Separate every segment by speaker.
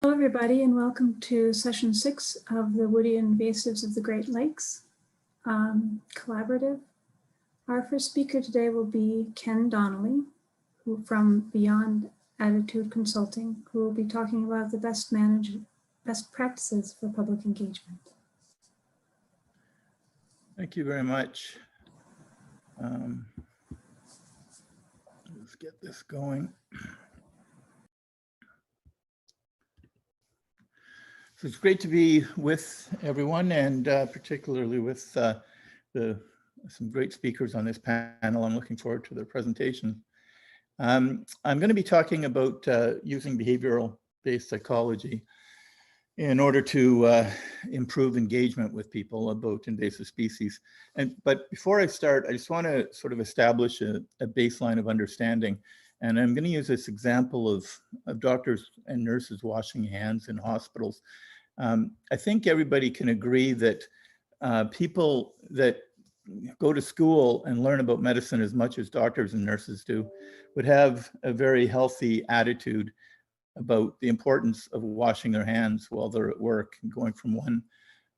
Speaker 1: Hello, everybody, and welcome to session 6 of the Woody Invasives of the Great Lakes collaborative. Our first speaker today will be Ken Donnelly, who from Beyond Attitude Consulting, who will be talking about the best practices for public engagement.
Speaker 2: Thank you very much. Let's get this going. So it's great to be with everyone, and particularly with some great speakers on this panel. I'm looking forward to their presentation. I'm going to be talking about using behavioral-based psychology in order to improve engagement with people about invasive species. But before I start, I just want to sort of establish a baseline of understanding. And I'm going to use this example of doctors and nurses washing hands in hospitals. I think everybody can agree that people that go to school and learn about medicine as much as doctors and nurses do would have a very healthy attitude about the importance of washing their hands while they're at work and going from one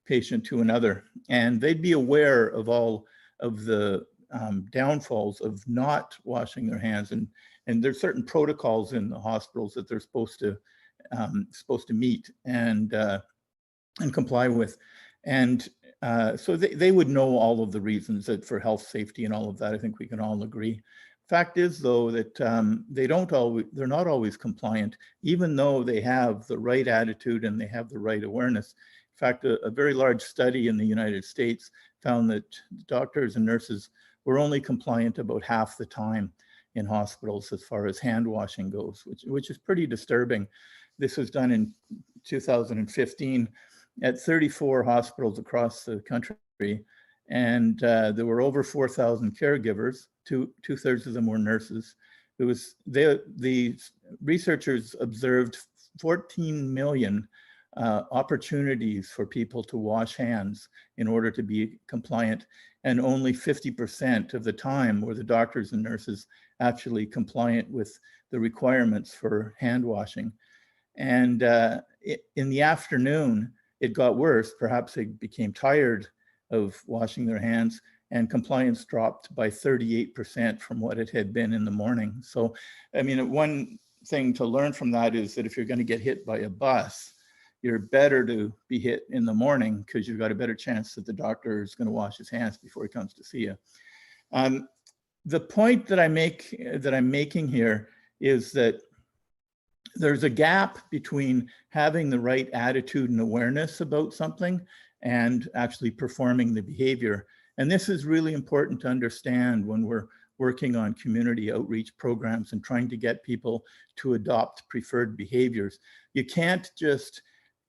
Speaker 2: patient to another. And they'd be aware of all of the downfalls of not washing their hands. And there's certain protocols in the hospitals that they're supposed to meet and comply with. And so they would know all of the reasons that for health, safety, and all of that. I think we can all agree. Fact is, though, that they're not always compliant, even though they have the right attitude and they have the right awareness. In fact, a very large study in the United States found that doctors and nurses were only compliant about half the time in hospitals as far as hand washing goes, which is pretty disturbing. This was done in 2015 at 34 hospitals across the country. And there were over 4,000 caregivers. Two-thirds of them were nurses. The researchers observed 14 million opportunities for people to wash hands in order to be compliant, and only 50% of the time were the doctors and nurses actually compliant with the requirements for hand washing. And in the afternoon, it got worse. Perhaps they became tired of washing their hands, and compliance dropped by 38% from what it had been in the morning. So, I mean, one thing to learn from that is that if you're going to get hit by a bus, you're better to be hit in the morning because you've got a better chance that the doctor is going to wash his hands before he comes to see you. The point that I'm making here is that there's a gap between having the right attitude and awareness about something and actually performing the behavior. And this is really important to understand when we're working on community outreach programs and trying to get people to adopt preferred behaviors. You can't just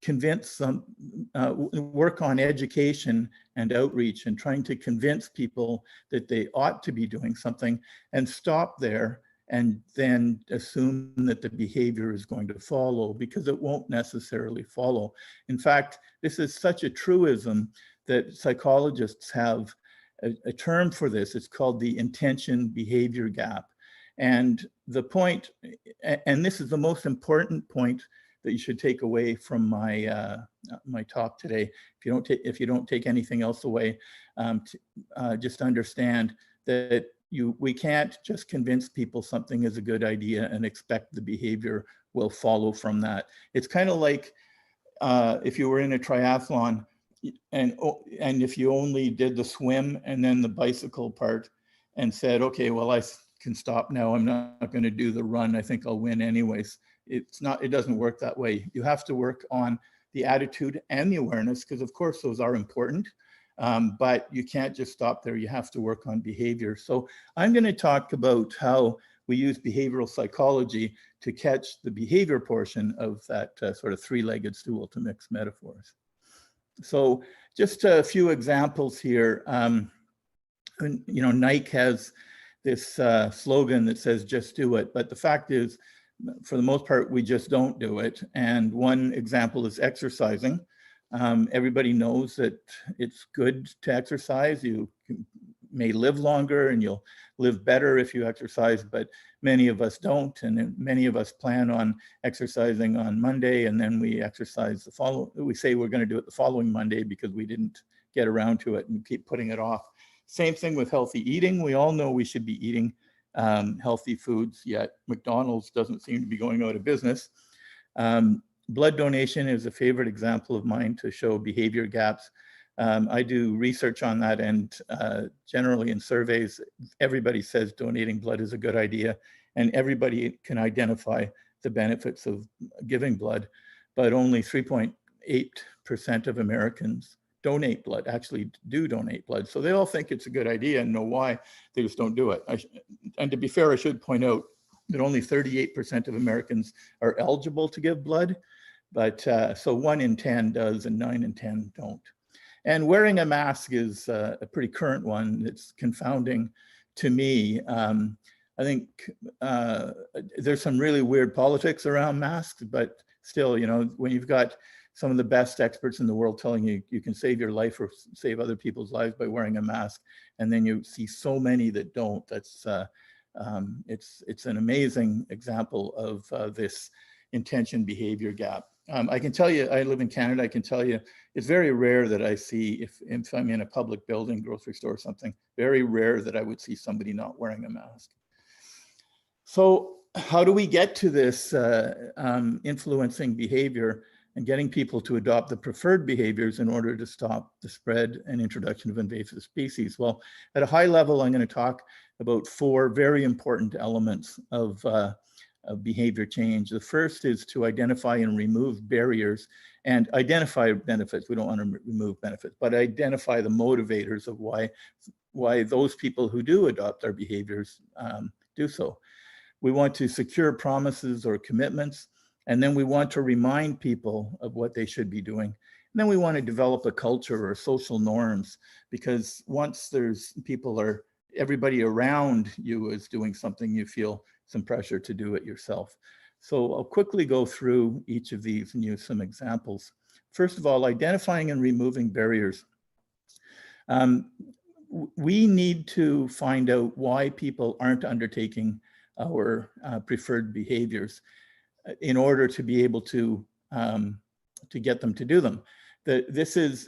Speaker 2: convince them, work on education and outreach and trying to convince people that they ought to be doing something and stop there and then assume that the behavior is going to follow, because it won't necessarily follow. In fact, this is such a truism that psychologists have a term for this. It's called the intention behavior gap. And the point, and this is the most important point that you should take away from my my talk today. If you don't take anything else away, just understand that we can't just convince people something is a good idea and expect the behavior will follow from that. It's kind of like if you were in a triathlon and if you only did the swim and then the bicycle part and said, okay, well, I can stop now. I'm not going to do the run. I think I'll win anyways. It doesn't work that way. You have to work on the attitude and the awareness, because of course those are important. But you can't just stop there. You have to work on behavior. So I'm going to talk about how we use behavioral psychology to catch the behavior portion of that sort of three-legged stool, to mix metaphors. So just a few examples here. You know, Nike has this slogan that says, just do it. But the fact is, for the most part, we just don't do it. And one example is exercising. Everybody knows that it's good to exercise. You can may live longer and you'll live better if you exercise, but many of us don't. And many of us plan on exercising on Monday, and then we exercise we say we're going to do it the following Monday because we didn't get around to it and keep putting it off. Same thing with healthy eating. We all know we should be eating healthy foods, yet McDonald's doesn't seem to be going out of business. Blood donation is a favorite example of mine to show behavior gaps. I do research on that, and generally in surveys, everybody says donating blood is a good idea, and everybody can identify the benefits of giving blood, but only 3.8% of Americans donate blood, actually do donate blood. So they all think it's a good idea and know why, they just don't do it. And to be fair, I should point out that only 38% of Americans are eligible to give blood, but so 1 in 10 does and 9 in 10 don't. And wearing a mask is a pretty current one. It's confounding to me. I think there's some really weird politics around masks, but still, you know, when you've got some of the best experts in the world telling you you can save your life or save other people's lives by wearing a mask, and then you see so many that don't, that's it's an amazing example of this intention behavior gap. I can tell you, I live in Canada, I can tell you, it's very rare that I see, if I'm in a public building, grocery store or something, very rare that I would see somebody not wearing a mask. So how do we get to this influencing behavior and getting people to adopt the preferred behaviors in order to stop the spread and introduction of invasive species? Well, at a high level, I'm going to talk about 4 very important elements of behavior change. The first is to identify and remove barriers and identify benefits. We don't want to remove benefits, but identify the motivators of why those people who do adopt our behaviors do so. We want to secure promises or commitments, and then we want to remind people of what they should be doing. And then we want to develop a culture or social norms, because once there's everybody around you is doing something, you feel some pressure to do it yourself. So I'll quickly go through each of these and use some examples. First of all, identifying and removing barriers. We need to find out why people aren't undertaking our preferred behaviors in order to be able to get them to do them. This is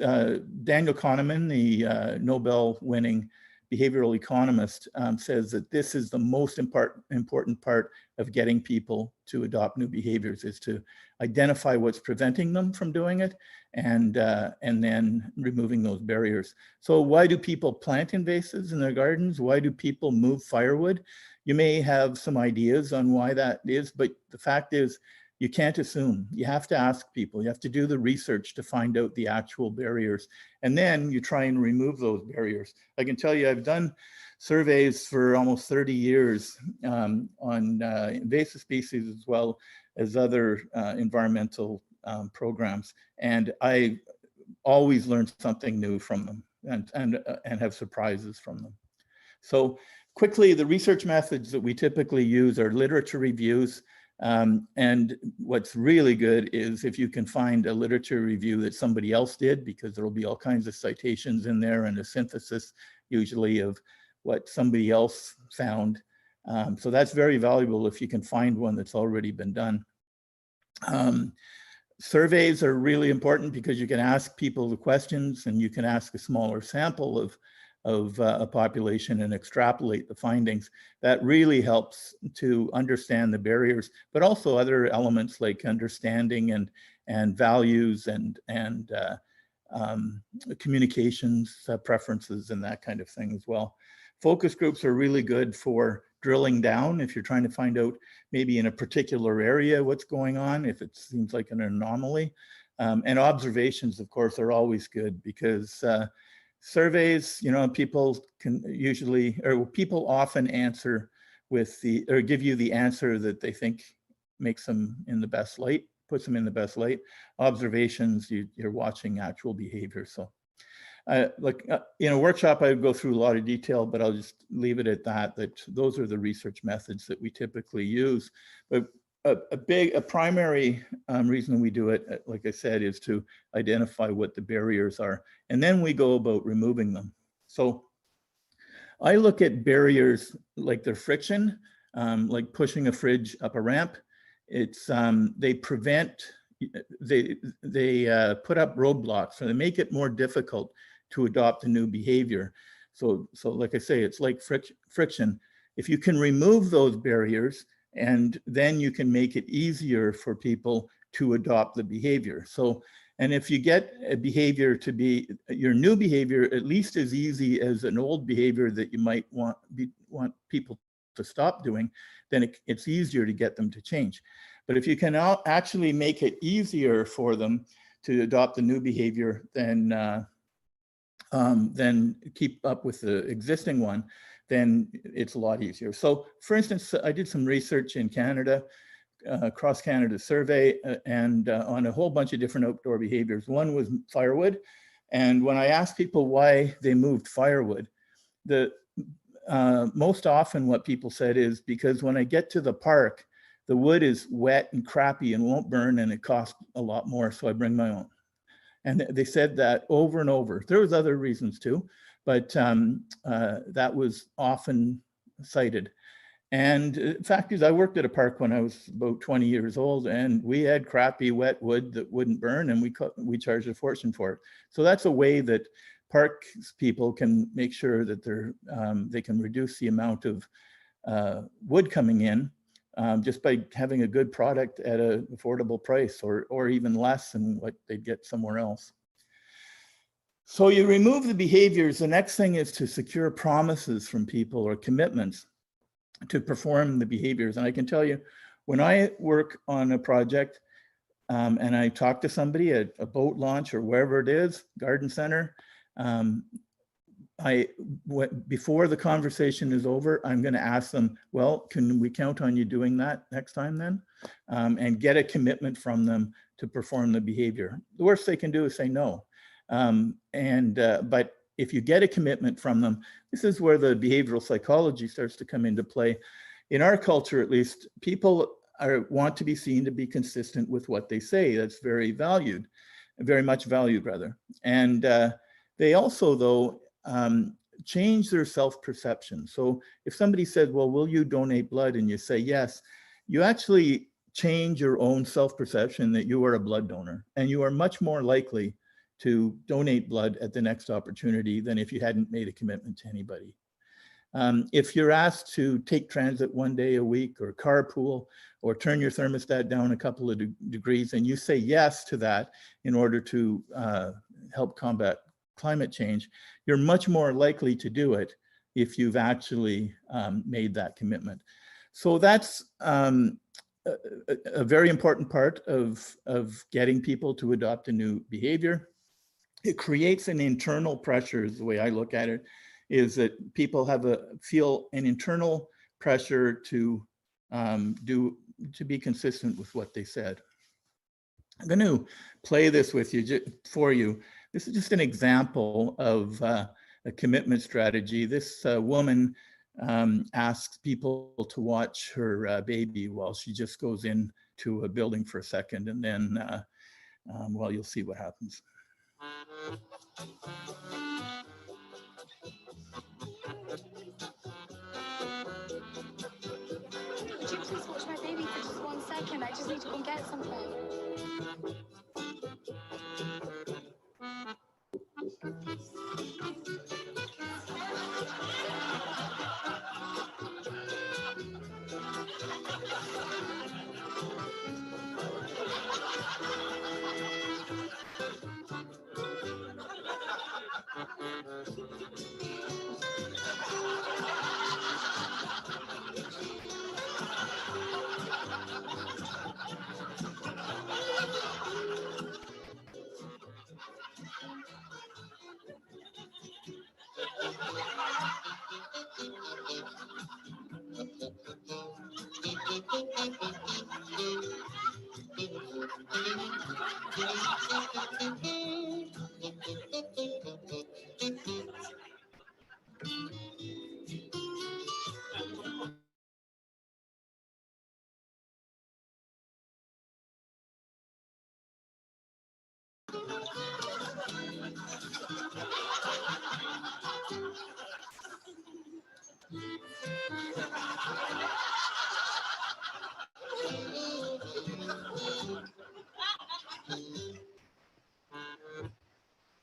Speaker 2: Daniel Kahneman, the Nobel-winning behavioral economist, says that this is the most important part of getting people to adopt new behaviors, is to identify what's preventing them from doing it, and then removing those barriers. So why do people plant invasives in their gardens? Why do people move firewood? You may have some ideas on why that is, but the fact is, you can't assume. You have to ask people. You have to do the research to find out the actual barriers. And then you try and remove those barriers. I can tell you, I've done surveys for almost 30 years on invasive species as well as other environmental programs. And I always learn something new from them and have surprises from them. So quickly, the research methods that we typically use are literature reviews. And what's really good is if you can find a literature review that somebody else did, because there will be all kinds of citations in there and a synthesis usually of what somebody else found. So that's very valuable if you can find one that's already been done. Surveys are really important because you can ask people the questions, and you can ask a smaller sample of a population and extrapolate the findings. That really helps to understand the barriers, but also other elements like understanding and values and communications preferences and that kind of thing as well. Focus groups are really good for drilling down if you're trying to find out maybe in a particular area what's going on, if it seems like an anomaly. And observations, of course, are always good, because surveys, you know, people can usually, or people often answer with or give you the answer that they think makes them in the best light, puts them in the best light. Observations, you're watching actual behavior. So like in a workshop, I would go through a lot of detail, but I'll just leave it at that those are the research methods that we typically use. But a primary reason we do it, like I said, is to identify what the barriers are, and then we go about removing them. So I look at barriers like their friction, like pushing a fridge up a ramp. It's they prevent, they put up roadblocks, so they make it more difficult to adopt a new behavior. So like I say, it's like friction. If you can remove those barriers, and then you can make it easier for people to adopt the behavior. So, and if you get a behavior to be your new behavior, at least as easy as an old behavior that you might want people to stop doing, then it's easier to get them to change. But if you can actually make it easier for them to adopt the new behavior, then keep up with the existing one, then it's a lot easier. So for instance, I did some research in Canada, cross Canada survey, and on a whole bunch of different outdoor behaviors. One was firewood. And when I asked people why they moved firewood, most often what people said is because when I get to the park, the wood is wet and crappy and won't burn, and it costs a lot more, so I bring my own. And they said that over and over. There was other reasons too, but that was often cited. And the fact is, I worked at a park when I was about 20 years old, and we had crappy wet wood that wouldn't burn, and we charged a fortune for it. So that's a way that park people can make sure that they can reduce the amount of wood coming in just by having a good product at an affordable price, or even less than what they'd get somewhere else. So you remove the behaviors. The next thing is to secure promises from people or commitments to perform the behaviors. And I can tell you, when I work on a project and I talk to somebody at a boat launch or wherever it is, garden center, before the conversation is over, I'm going to ask them, well, can we count on you doing that next time then? And get a commitment from them to perform the behavior. The worst they can do is say no. But if you get a commitment from them, this is where the behavioral psychology starts to come into play. In our culture, at least, people want to be seen to be consistent with what they say. That's very valued, very much valued rather. And they also, though, change their self-perception. So if somebody said, well, will you donate blood? And you say yes, you actually change your own self-perception that you are a blood donor, and you are much more likely to donate blood at the next opportunity than if you hadn't made a commitment to anybody. If you're asked to take transit one day a week, or carpool, or turn your thermostat down a couple of degrees, and you say yes to that in order to help combat climate change, you're much more likely to do it if you've actually made that commitment. So that's a very important part of getting people to adopt a new behavior. It creates an internal pressure, is the way I look at it, is that people feel an internal pressure to be consistent with what they said. I'm going to play this with you for you. This is just an example of a commitment strategy. This woman asks people to watch her baby while she just goes into a building for a second, and then, well, you'll see what happens.
Speaker 3: Would you please watch my baby for just 1 second? I just need to go and get something.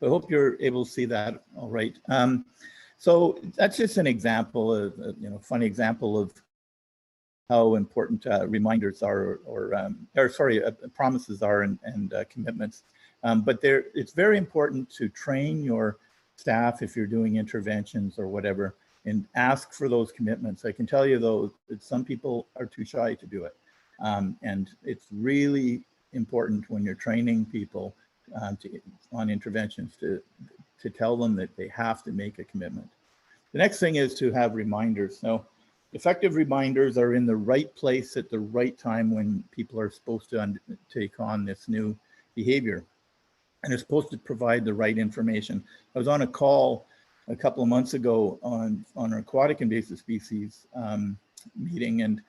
Speaker 2: But I hope you're able to see that all right. So that's just an example of, funny example of how important reminders are, promises are and commitments. But it's very important to train your staff if you're doing interventions or whatever, and ask for those commitments. I can tell you though, that some people are too shy to do it. And it's really important when you're training people on interventions to tell them that they have to make a commitment. The next thing is to have reminders. Now, effective reminders are in the right place at the right time when people are supposed to take on this new behavior. And it's supposed to provide the right information. I was on a call a couple of months ago on our aquatic invasive species meeting, and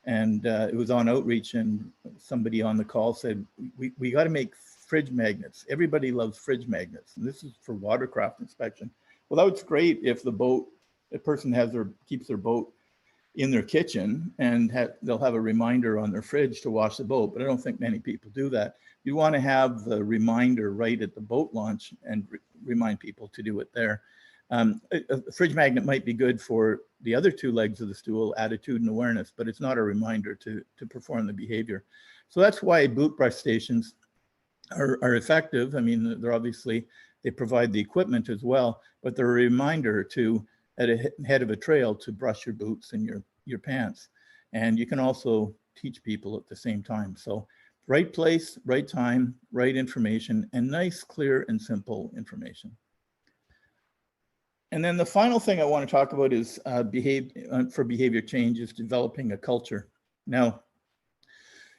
Speaker 2: it was on outreach, and somebody on the call said, we got to make fridge magnets. Everybody loves fridge magnets, and this is for watercraft inspection. Well, that's great if the person keeps their boat in their kitchen, and they'll have a reminder on their fridge to wash the boat, but I don't think many people do that. You want to have the reminder right at the boat launch and remind people to do it there. A fridge magnet might be good for the other two legs of the stool, attitude and awareness, but it's not a reminder to perform the behavior. So that's why boot brush stations are effective. I mean, they provide the equipment as well, but they're a reminder at a head of a trail to brush your boots and your pants. And you can also teach people at the same time. So right place, right time, right information, and nice, clear, and simple information. And then the final thing I want to talk about is for behavior change is developing a culture. Now,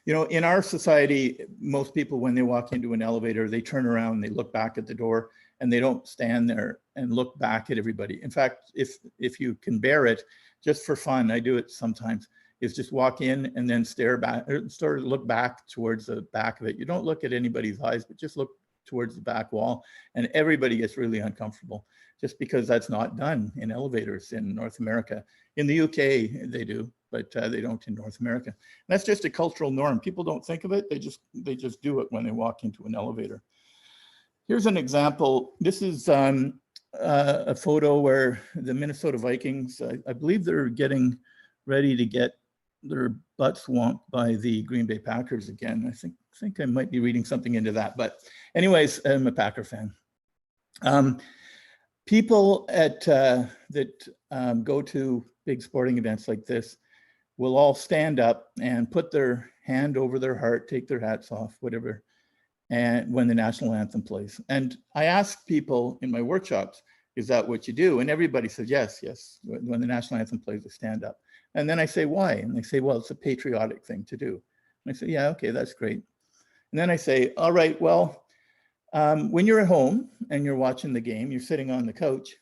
Speaker 2: in our society, most people, when they walk into an elevator, they turn around, they look back at the door, and they don't stand there and look back at everybody. In fact, if you can bear it, just for fun, I do it sometimes, is just walk in and then stare back, or sort of look back towards the back of it. You don't look at anybody's eyes, but just look towards the back wall, and everybody gets really uncomfortable just because that's not done in elevators in North America. In the UK, they do, but they don't in North America. And that's just a cultural norm. People don't think of it, they just do it when they walk into an elevator. Here's an example. This is a photo where the Minnesota Vikings, I believe they're getting ready to get their butts whomped by the Green Bay Packers again. I think I might be reading something into that, but anyways, I'm a Packer fan. People that go to big sporting events like this will all stand up and put their hand over their heart, take their hats off, whatever, and when the national anthem plays. And I ask people in my workshops, is that what you do? And everybody says, yes. When the national anthem plays, they stand up. And then I say, why? And they say, well, it's a patriotic thing to do. And I say, yeah, okay, that's great. And then I say, all right, well, when you're at home and you're watching the game, you're sitting on the couch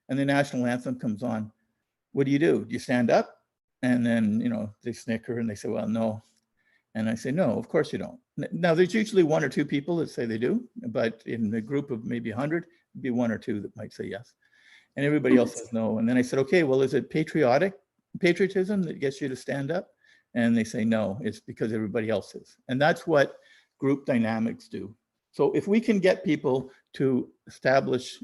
Speaker 2: and the national anthem comes on, what do? Do you stand up? And then, they snicker and they say, well, no. And I say, no, of course you don't. Now, there's usually one or two people that say they do, but in a group of maybe 100, it'd be one or two that might say yes. And everybody else says no. And then I said, okay, well, is it patriotism that gets you to stand up? And they say, no, it's because everybody else is. And that's what group dynamics do. So if we can get people to establish,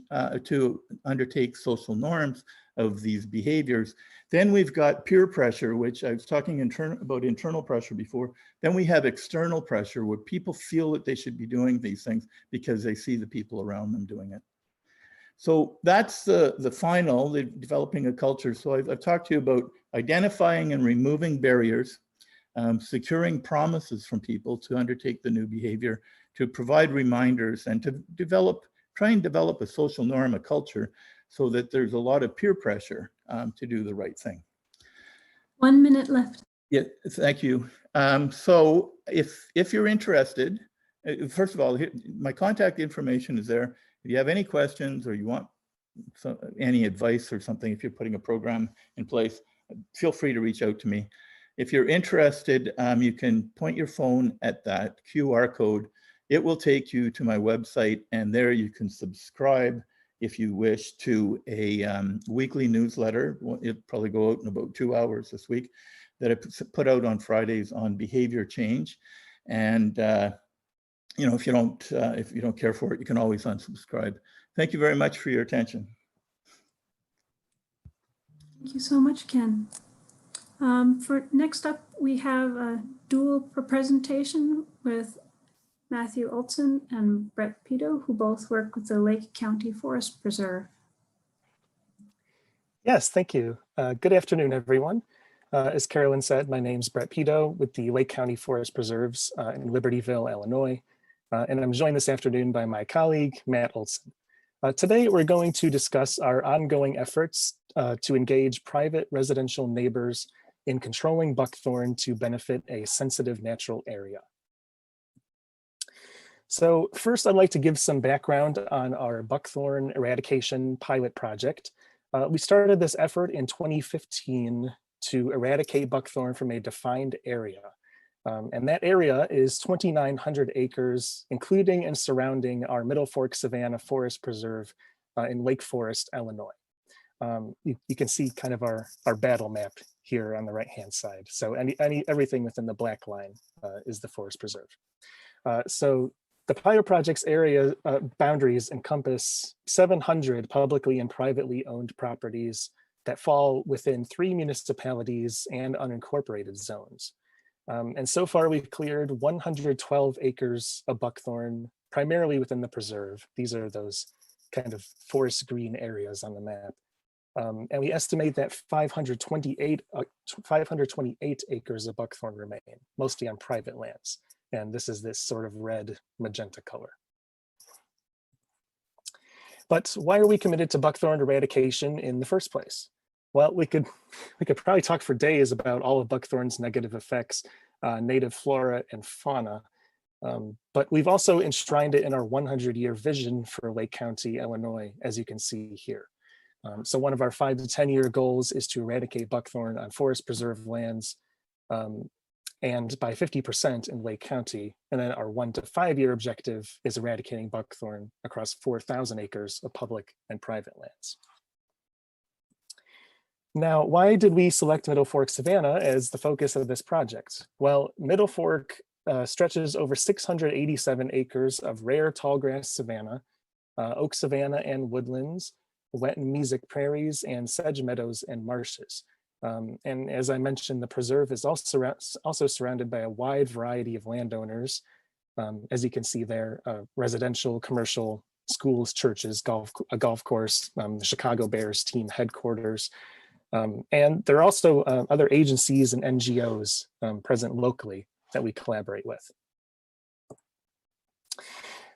Speaker 2: to undertake social norms of these behaviors, then we've got peer pressure, which I was talking about internal pressure before. Then we have external pressure where people feel that they should be doing these things because they see the people around them doing it. So that's the developing a culture. So I've talked to you about identifying and removing barriers, securing promises from people to undertake the new behavior, to provide reminders, and to try and develop a social norm, a culture, so that there's a lot of peer pressure to do the right thing.
Speaker 1: 1 minute left.
Speaker 2: Yeah, thank you. So if you're interested, first of all, my contact information is there. If you have any questions or you want any advice or something, if you're putting a program in place, feel free to reach out to me. If you're interested, you can point your phone at that QR code. It will take you to my website, and there you can subscribe if you wish to a weekly newsletter. It'll probably go out in about 2 hours this week, that I put out on Fridays on behavior change. And if you don't care for it, you can always unsubscribe. Thank you very much for your attention.
Speaker 1: Thank you so much, Ken. For next up, we have a dual presentation with Mathew Ueltzen and Peto, who both work with the Lake County Forest Preserve.
Speaker 4: Yes, thank you. Good afternoon, everyone. As Carolyn said, my name's Peto with the Lake County Forest Preserves in Libertyville, Illinois. And I'm joined this afternoon by my colleague, Matt Ueltzen. Today, we're going to discuss our ongoing efforts to engage private residential neighbors in controlling buckthorn to benefit a sensitive natural area. So first, I'd like to give some background on our buckthorn eradication pilot project. We started this effort in 2015 to eradicate buckthorn from a defined area. And that area is 2,900 acres, including and surrounding our Middlefork Savanna Forest Preserve in Lake Forest, Illinois. You can see kind of our battle map here on the right-hand side. So everything within the black line is the forest preserve. So the pilot project's area boundaries encompass 700 publicly and privately owned properties that fall within 3 municipalities and unincorporated zones. And so far we've cleared 112 acres of buckthorn, primarily within the preserve. These are those kind of forest green areas on the map. And we estimate that 528 acres of buckthorn remain, mostly on private lands. And this is this sort of red magenta color. But why are we committed to buckthorn eradication in the first place? Well, we could probably talk for days about all of buckthorn's negative effects, native flora and fauna. But we've also enshrined it in our 100-year vision for Lake County, Illinois, as you can see here. So one of our 5 to 10-year goals is to eradicate buckthorn on forest preserve lands and by 50% in Lake County. And then our 1 to 5 year objective is eradicating buckthorn across 4,000 acres of public and private lands. Now, why did we select Middlefork Savanna as the focus of this project? Well, Middlefork stretches over 687 acres of rare tallgrass savanna, oak savanna and woodlands, wet and mesic prairies, and sedge meadows and marshes. And as I mentioned, the preserve is also surrounded by a wide variety of landowners. As you can see there, residential, commercial, schools, churches, a golf course, the Chicago Bears team headquarters. And there are also other agencies and NGOs present locally that we collaborate with.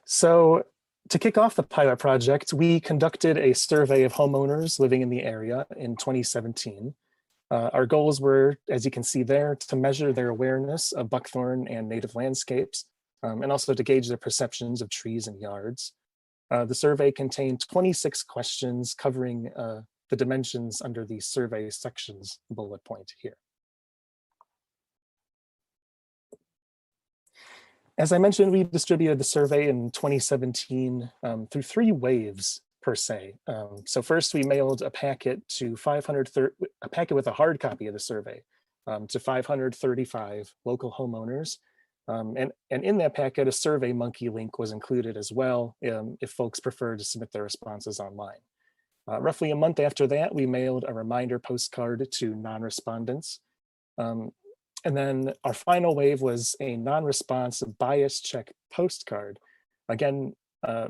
Speaker 4: So to kick off the pilot project, we conducted a survey of homeowners living in the area in 2017. Our goals were, as you can see there, to measure their awareness of buckthorn and native landscapes, and also to gauge their perceptions of trees and yards. The survey contained 26 questions covering the dimensions under the survey sections bullet point here. As I mentioned, we distributed the survey in 2017 through 3 waves per se. So first we mailed a packet to a packet with a hard copy of the survey to 535 local homeowners. And in that packet, a Survey Monkey link was included as well if folks prefer to submit their responses online. Roughly a month after that, we mailed a reminder postcard to non-respondents. And then our final wave was a non-response bias check postcard, again,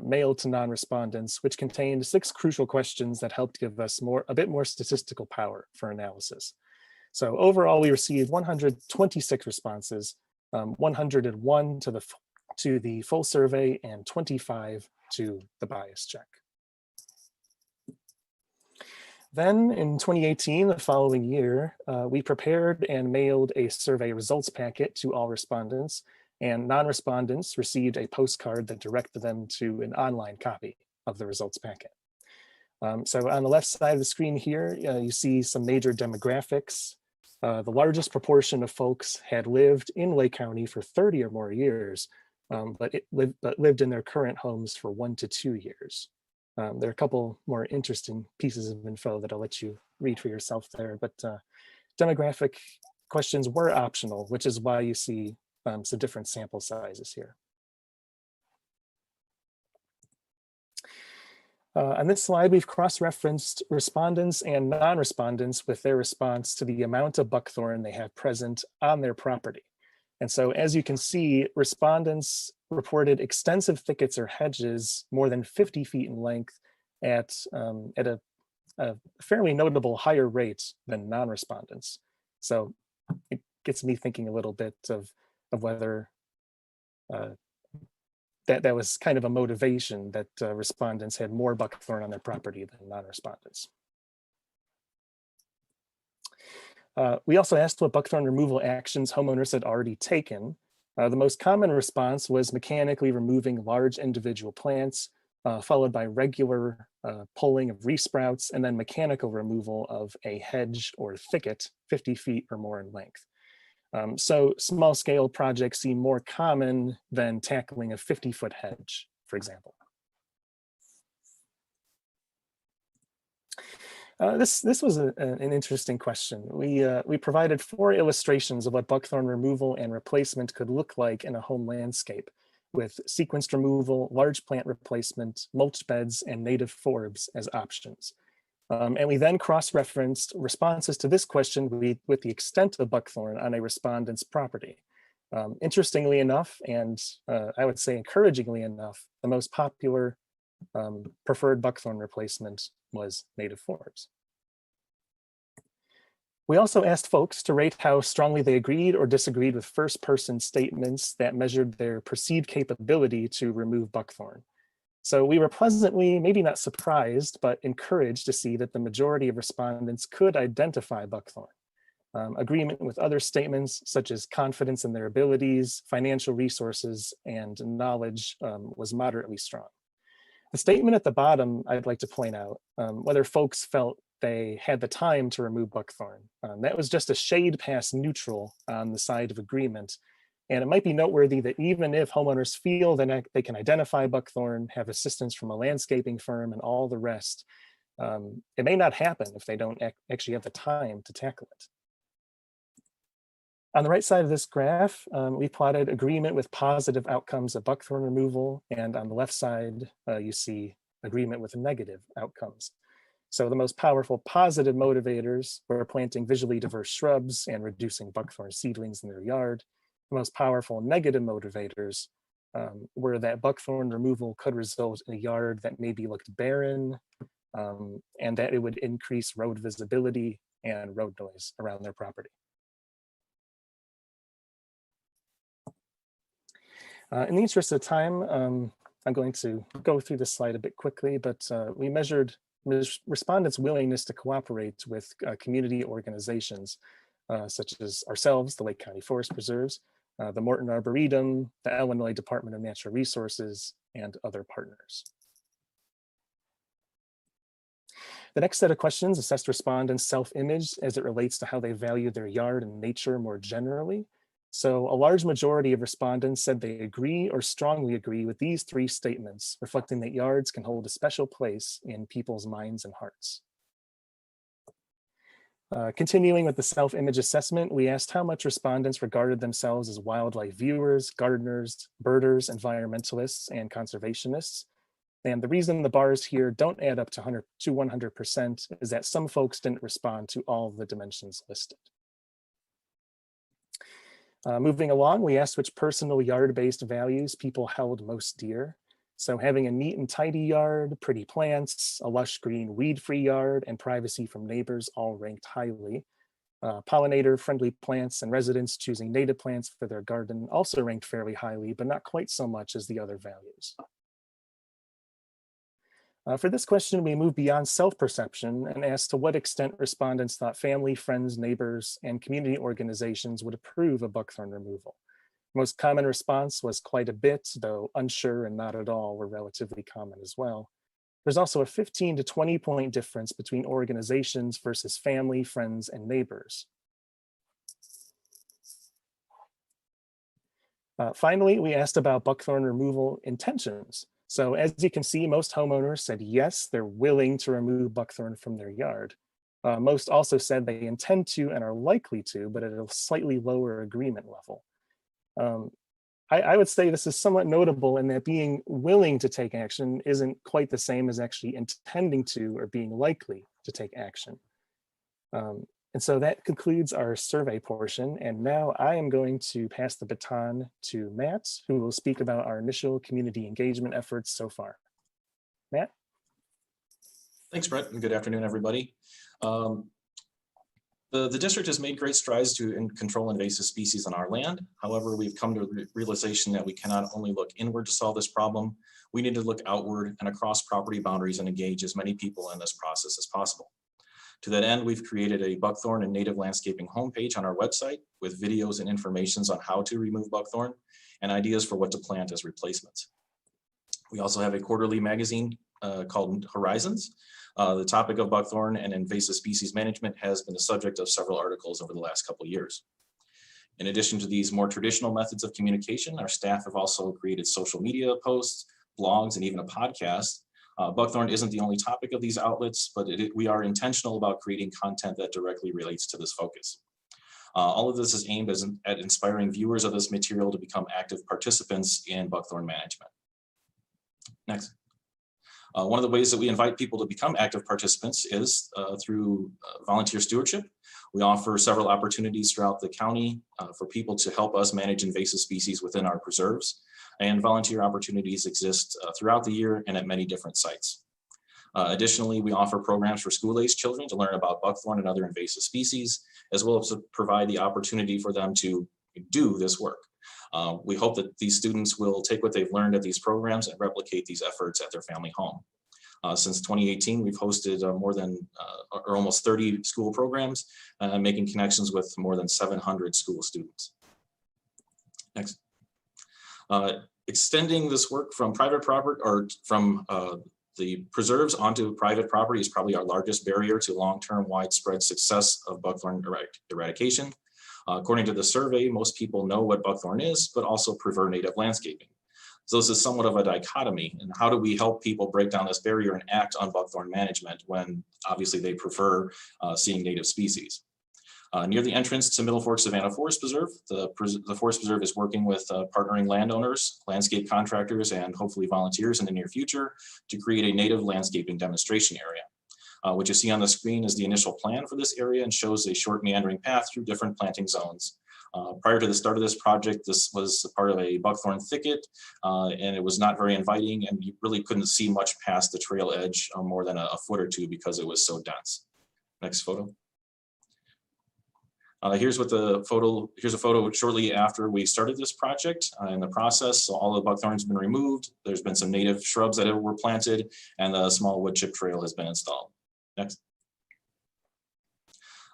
Speaker 4: mailed to non-respondents, which contained 6 crucial questions that helped give us a bit more statistical power for analysis. So overall, we received 126 responses, 101 to the full survey and 25 to the bias check. Then in 2018, the following year, we prepared and mailed a survey results packet to all respondents, and non-respondents received a postcard that directed them to an online copy of the results packet. So on the left side of the screen here, you see some major demographics. The largest proportion of folks had lived in Lake County for 30 or more years, but lived in their current homes for 1 to 2 years. There are a couple more interesting pieces of info that I'll let you read for yourself there, but demographic questions were optional, which is why you see some different sample sizes here. On this slide, we've cross-referenced respondents and non-respondents with their response to the amount of buckthorn they have present on their property. And so as you can see, respondents reported extensive thickets or hedges more than 50 feet in length at a fairly notable higher rate than non-respondents. So it gets me thinking a little bit of whether that was kind of a motivation that respondents had more buckthorn on their property than non-respondents. We also asked what buckthorn removal actions homeowners had already taken. The most common response was mechanically removing large individual plants, followed by regular pulling of resprouts, and then mechanical removal of a hedge or thicket 50 feet or more in length. So small scale projects seem more common than tackling a 50-foot hedge, for example. This was an interesting question. We provided 4 illustrations of what buckthorn removal and replacement could look like in a home landscape, with sequenced removal, large plant replacement, mulch beds, and native forbs as options. And we then cross-referenced responses to this question with the extent of buckthorn on a respondent's property. Interestingly enough, and I would say encouragingly enough, the most popular preferred buckthorn replacement was native forbs. We also asked folks to rate how strongly they agreed or disagreed with first-person statements that measured their perceived capability to remove buckthorn. So we were pleasantly, maybe not surprised, but encouraged to see that the majority of respondents could identify buckthorn. Agreement with other statements, such as confidence in their abilities, financial resources, and knowledge was moderately strong. The statement at the bottom, I'd like to point out, whether folks felt they had the time to remove buckthorn. That was just a shade past neutral on the side of agreement. And it might be noteworthy that even if homeowners feel that they can identify buckthorn, have assistance from a landscaping firm and all the rest, it may not happen if they don't actually have the time to tackle it. On the right side of this graph, we plotted agreement with positive outcomes of buckthorn removal. And on the left side, you see agreement with negative outcomes. So the most powerful positive motivators were planting visually diverse shrubs and reducing buckthorn seedlings in their yard. The most powerful negative motivators were that buckthorn removal could result in a yard that maybe looked barren, and that it would increase road visibility and road noise around their property. In the interest of time, I'm going to go through this slide a bit quickly, but we measured respondents' willingness to cooperate with community organizations, such as ourselves, the Lake County Forest Preserves, the Morton Arboretum, the Illinois Department of Natural Resources, and other partners. The next set of questions assessed respondents' self-image as it relates to how they value their yard and nature more generally. So a large majority of respondents said they agree or strongly agree with these 3 statements, reflecting that yards can hold a special place in people's minds and hearts. Continuing with the self-image assessment, we asked how much respondents regarded themselves as wildlife viewers, gardeners, birders, environmentalists, and conservationists. And the reason the bars here don't add up to 100% is that some folks didn't respond to all the dimensions listed. Moving along, we asked which personal yard-based values people held most dear. So having a neat and tidy yard, pretty plants, a lush green weed-free yard, and privacy from neighbors all ranked highly. Pollinator-friendly plants and residents choosing native plants for their garden also ranked fairly highly, but not quite so much as the other values. For this question, we moved beyond self-perception and asked to what extent respondents thought family, friends, neighbors, and community organizations would approve of buckthorn removal. Most common response was quite a bit, though unsure and not at all were relatively common as well. There's also a 15 to 20 point difference between organizations versus family, friends, and neighbors. Finally, we asked about buckthorn removal intentions. So as you can see, most homeowners said yes, they're willing to remove buckthorn from their yard. Most also said they intend to and are likely to, but at a slightly lower agreement level. I would say this is somewhat notable in that being willing to take action isn't quite the same as actually intending to or being likely to take action. And so that concludes our survey portion. And now I am going to pass the baton to Matt, who will speak about our initial community engagement efforts so far. Matt?
Speaker 5: Thanks, Brett, and good afternoon, everybody. The district has made great strides to control invasive species on our land. However, we've come to the realization that we cannot only look inward to solve this problem, we need to look outward and across property boundaries and engage as many people in this process as possible. To that end, we've created a buckthorn and native landscaping homepage on our website with videos and informations on how to remove buckthorn and ideas for what to plant as replacements. We also have a quarterly magazine called Horizons. The topic of buckthorn and invasive species management has been the subject of several articles over the last couple of years. In addition to these more traditional methods of communication, our staff have also created social media posts, blogs, and even a podcast. Buckthorn isn't the only topic of these outlets, but we are intentional about creating content that directly relates to this focus. All of this is aimed at inspiring viewers of this material to become active participants in buckthorn management. Next. One of the ways that we invite people to become active participants is through volunteer stewardship. We offer several opportunities throughout the county for people to help us manage invasive species within our preserves, and volunteer opportunities exist throughout the year and at many different sites. Additionally, we offer programs for school-aged children to learn about buckthorn and other invasive species, as well as to provide the opportunity for them to do this work. We hope that these students will take what they've learned at these programs and replicate these efforts at their family home. Since 2018, we've hosted more than or almost 30 school programs, making connections with more than 700 school students. Next. Extending this work from private property or from the preserves onto private property is probably our largest barrier to long-term widespread success of buckthorn eradication. According to the survey, most people know what buckthorn is, but also prefer native landscaping. So this is somewhat of a dichotomy. And how do we help people break down this barrier and act on buckthorn management when obviously they prefer seeing native species? Near the entrance to Middlefork Savanna Forest Preserve, the Forest Preserve is working with partnering landowners, landscape contractors, and hopefully volunteers in the near future to create a native landscaping demonstration area. What you see on the screen is the initial plan for this area and shows a short meandering path through different planting zones. Prior to the start of this project, this was part of a buckthorn thicket, and it was not very inviting, and you really couldn't see much past the trail edge more than a foot or two because it was so dense. Next photo. Here's a photo shortly after we started this project in the process. So all the buckthorns have been removed. There's been some native shrubs that were planted, and the small wood chip trail has been installed. Next.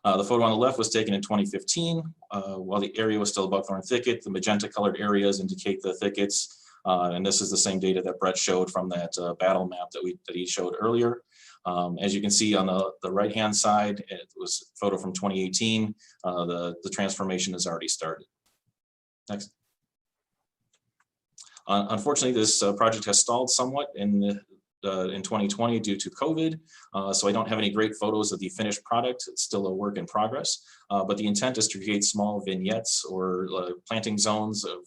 Speaker 5: The photo on the left was taken in 2015 while the area was still a buckthorn thicket. The magenta colored areas indicate the thickets. And this is the same data that Brett showed from that battle map that he showed earlier. As you can see on the right-hand side, it was a photo from 2018. The transformation has already started. Next. Unfortunately, this project has stalled somewhat in 2020 due to COVID. So I don't have any great photos of the finished product. It's still a work in progress. But the intent is to create small vignettes or planting zones of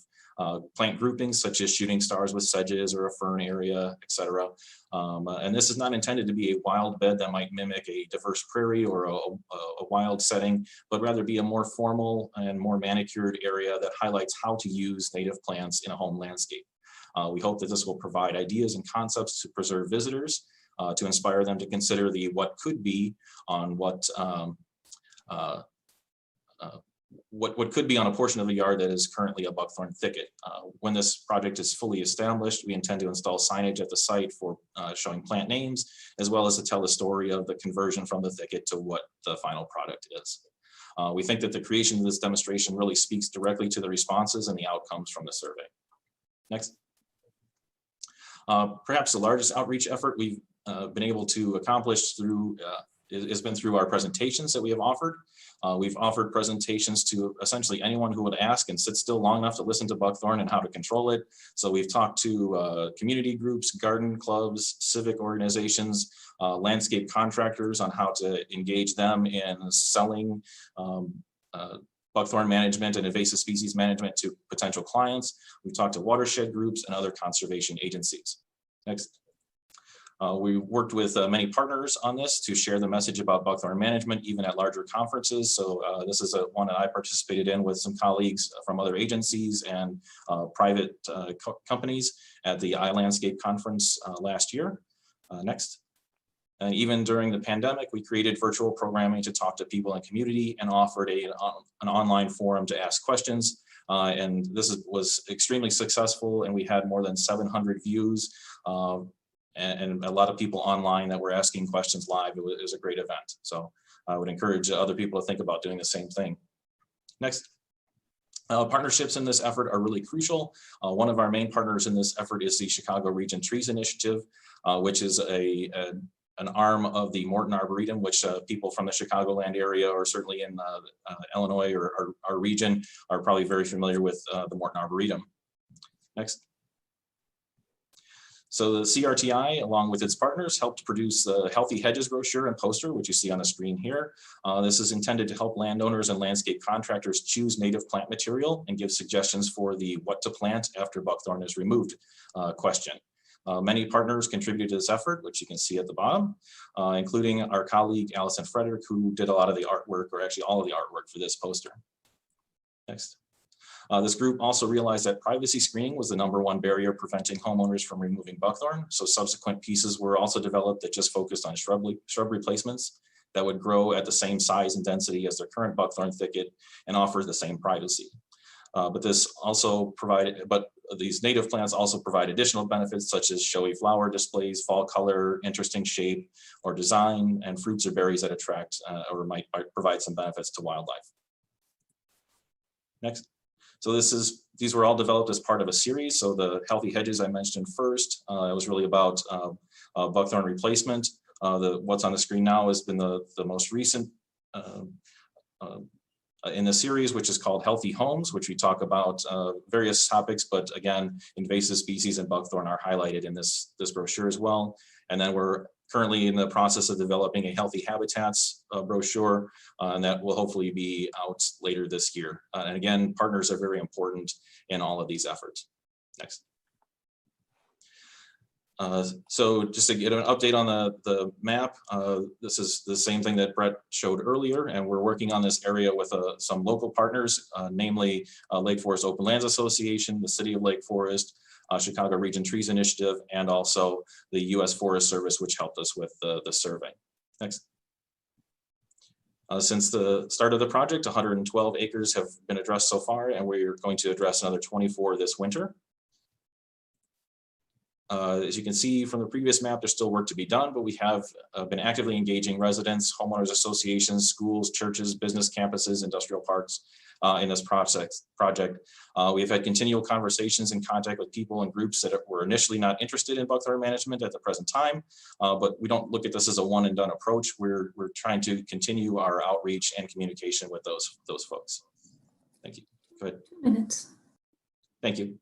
Speaker 5: plant groupings such as shooting stars with sedges or a fern area, etc. And this is not intended to be a wild bed that might mimic a diverse prairie or a wild setting, but rather be a more formal and more manicured area that highlights how to use native plants in a home landscape. We hope that this will provide ideas and concepts to preserve visitors, to inspire them to consider the what could be on what could be on a portion of the yard that is currently a buckthorn thicket. When this project is fully established, we intend to install signage at the site for showing plant names, as well as to tell the story of the conversion from the thicket to what the final product is. We think that the creation of this demonstration really speaks directly to the responses and the outcomes from the survey. Next. Perhaps the largest outreach effort we've been able to accomplish has been through our presentations that we have offered. We've offered presentations to essentially anyone who would ask and sit still long enough to listen to buckthorn and how to control it. So we've talked to community groups, garden clubs, civic organizations, landscape contractors on how to engage them in selling buckthorn management and invasive species management to potential clients. We've talked to watershed groups and other conservation agencies. Next. We worked with many partners on this to share the message about buckthorn management, even at larger conferences. So this is one that I participated in with some colleagues from other agencies and private companies at the iLandscape conference last year. Next. And even during the pandemic, we created virtual programming to talk to people in the community and offered an online forum to ask questions. And this was extremely successful, and we had more than 700 views. And a lot of people online that were asking questions live. It was a great event. So I would encourage other people to think about doing the same thing. Next. Partnerships in this effort are really crucial. One of our main partners in this effort is the Chicago Region Trees Initiative, which is an arm of the Morton Arboretum, which people from the Chicagoland area or certainly in Illinois or our region are probably very familiar with the Morton Arboretum. Next. So the CRTI, along with its partners, helped produce the Healthy Hedges brochure and poster, which you see on the screen here. This is intended to help landowners and landscape contractors choose native plant material and give suggestions for the what to plant after buckthorn is removed question. Many partners contributed to this effort, which you can see at the bottom, including our colleague, Allison Frederick, who did a lot of the artwork, or actually all of the artwork for this poster. Next. This group also realized that privacy screening was the #1 barrier preventing homeowners from removing buckthorn. So subsequent pieces were also developed that just focused on shrub replacements that would grow at the same size and density as their current buckthorn thicket and offer the same privacy. But these native plants also provide additional benefits such as showy flower displays, fall color, interesting shape or design, and fruits or berries that attract or might provide some benefits to wildlife. Next. So these were all developed as part of a series. So the Healthy Hedges I mentioned first, it was really about buckthorn replacement. What's on the screen now has been the most recent in the series, which is called Healthy Homes, which we talk about various topics, but again, invasive species and buckthorn are highlighted in this brochure as well. And then we're currently in the process of developing a Healthy Habitats brochure, and that will hopefully be out later this year. And again, partners are very important in all of these efforts. Next. So just to get an update on the map, this is the same thing that Brett showed earlier, and we're working on this area with some local partners, namely Lake Forest Open Lands Association, the City of Lake Forest, Chicago Region Trees Initiative, and also the U.S. Forest Service, which helped us with the survey. Next. Since the start of the project, 112 acres have been addressed so far, and we're going to address another 24 this winter. As you can see from the previous map, there's still work to be done, but we have been actively engaging residents, homeowners associations, schools, churches, business campuses, industrial parks in this project. We've had continual conversations and contact with people and groups that were initially not interested in buckthorn management at the present time, but we don't look at this as a one and done approach. We're trying to continue our outreach and communication with those folks. Thank you. Go ahead.
Speaker 1: 2 minutes.
Speaker 5: Thank you.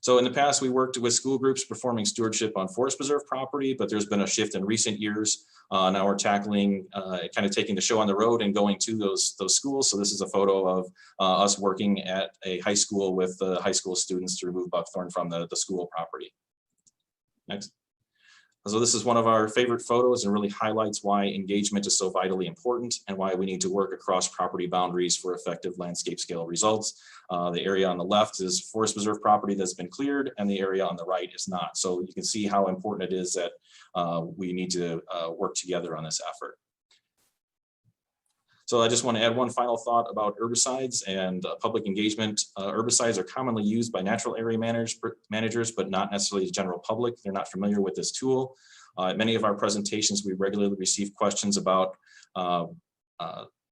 Speaker 5: So in the past, we worked with school groups performing stewardship on forest preserve property, but there's been a shift in recent years. Now we're tackling, kind of taking the show on the road and going to those schools. So this is a photo of us working at a high school with high school students to remove buckthorn from the school property. Next. So this is one of our favorite photos and really highlights why engagement is so vitally important and why we need to work across property boundaries for effective landscape scale results. The area on the left is forest preserve property that's been cleared, and the area on the right is not. So you can see how important it is that we need to work together on this effort. So I just want to add one final thought about herbicides and public engagement. Herbicides are commonly used by natural area managers, but not necessarily the general public. They're not familiar with this tool. At many of our presentations, we regularly receive questions about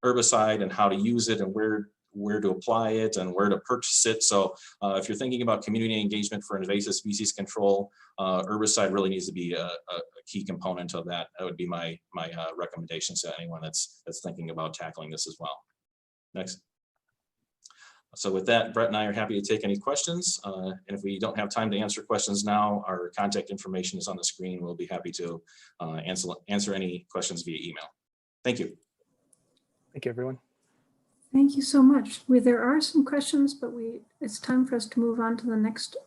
Speaker 5: herbicide and how to use it and where to apply it and where to purchase it. So if you're thinking about community engagement for invasive species control, herbicide really needs to be a key component of that. That would be my recommendation to anyone that's thinking about tackling this as well. Next. So with that, Brett and I are happy to take any questions. And if we don't have time to answer questions now, our contact information is on the screen. We'll be happy to answer any questions via email. Thank you.
Speaker 4: Thank you, everyone.
Speaker 1: Thank you so much. There are some questions, but it's time for us to move on to the next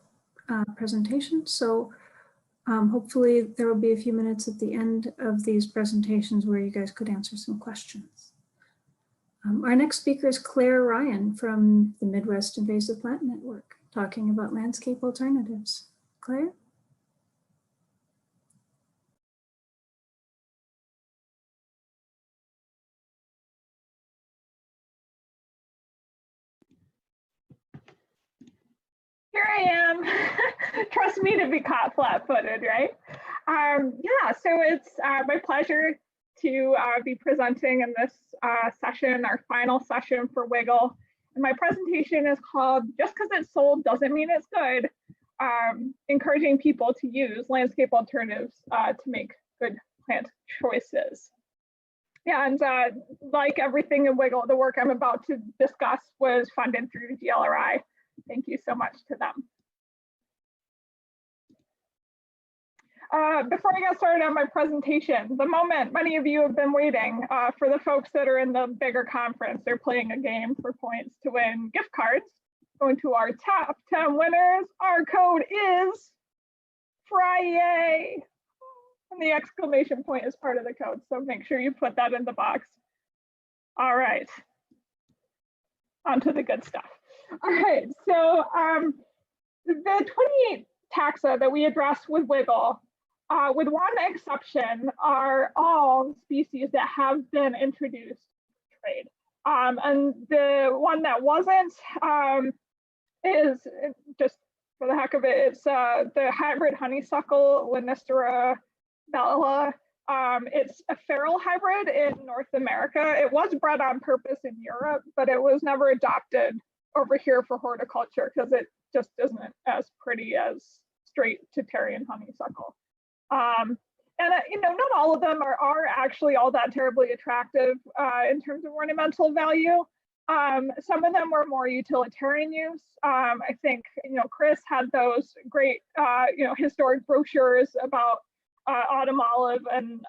Speaker 1: presentation. So hopefully there will be a few minutes at the end of these presentations where you guys could answer some questions. Our next speaker is Clair Ryan from the Midwest Invasive Plant Network, talking about landscape alternatives. Clair?
Speaker 6: Here I am. Trust me to be caught flat-footed, right? Yeah, so it's my pleasure to be presenting in this session, our final session for WIGL. And my presentation is called "Just Because It's Sold Doesn't Mean It's Good," encouraging people to use landscape alternatives to make good plant choices. And like everything in WIGL, the work I'm about to discuss was funded through GLRI. Thank you so much to them. Before I get started on my presentation, the moment many of you have been waiting for the folks that are in the bigger conference. They're playing a game for points to win gift cards. Going to our top 10 winners. Our code is Friday. And the exclamation point is part of the code, so make sure you put that in the box. All right, on to the good stuff. All right, so the 28 taxa that we address with WIGL, with one exception, are all species that have been introduced to trade. And the one that wasn't is, just for the heck of it, it's the hybrid honeysuckle, Lanistera bella. It's a feral hybrid in North America. It was bred on purpose in Europe, but it was never adopted over here for horticulture because it just isn't as pretty as straight Tatarian honeysuckle. And not all of them are actually all that terribly attractive in terms of ornamental value. Some of them were more utilitarian use. I think Chris had those great historic brochures about autumn olive and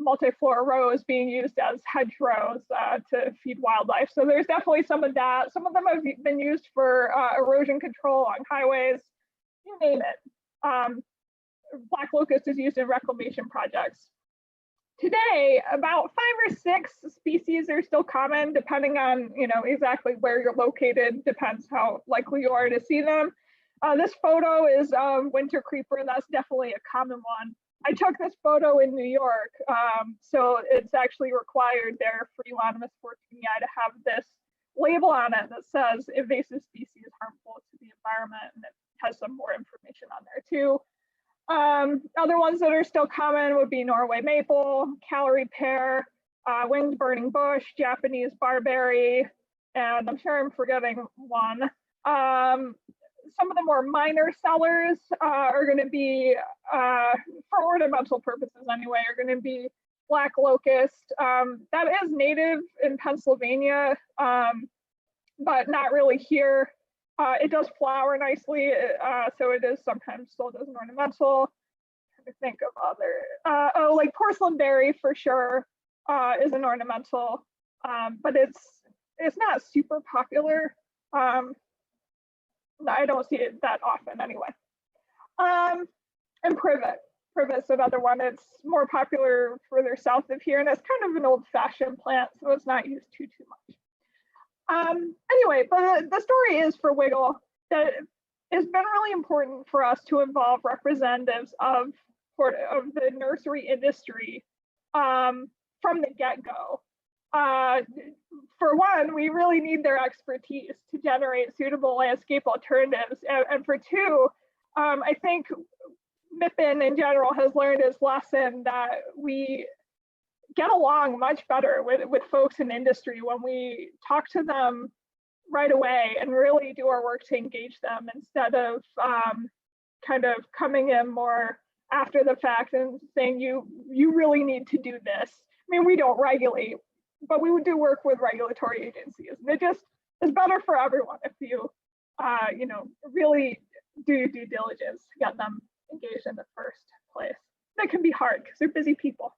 Speaker 6: multiflora rose being used as hedgerows to feed wildlife. So there's definitely some of that. Some of them have been used for erosion control on highways, you name it. Black locust is used in reclamation projects. Today, about 5 or 6 species are still common, depending on exactly where you're located, depends how likely you are to see them. This photo is winter creeper, and that's definitely a common one. I took this photo in New York, so it's actually required there for Euonymus fortunei to have this label on it that says invasive species harmful to the environment, and it has some more information on there too. Other ones that are still common would be Norway maple, Callery pear, winged burning bush, Japanese barberry, and I'm sure I'm forgetting one. Some of the more minor sellers are going to be, for ornamental purposes anyway, are going to be black locust. That is native in Pennsylvania, but not really here. It does flower nicely, so it is sometimes sold as an ornamental. I'm trying to think of other, like porcelain berry for sure is an ornamental, but it's not super popular. I don't see it that often anyway. And privet's another one. It's more popular further south of here, and it's kind of an old-fashioned plant, so it's not used too much. Anyway, but the story is for WIGL that it's been really important for us to involve representatives of the nursery industry from the get-go. For one, we really need their expertise to generate suitable landscape alternatives. And for two, I think MIPIN in general has learned its lesson that we get along much better with folks in industry when we talk to them right away and really do our work to engage them instead of kind of coming in more after the fact and saying, you really need to do this. I mean, we don't regulate, but we would do work with regulatory agencies. And it just is better for everyone if you, really do due diligence to get them engaged in the first place. That can be hard because they're busy people.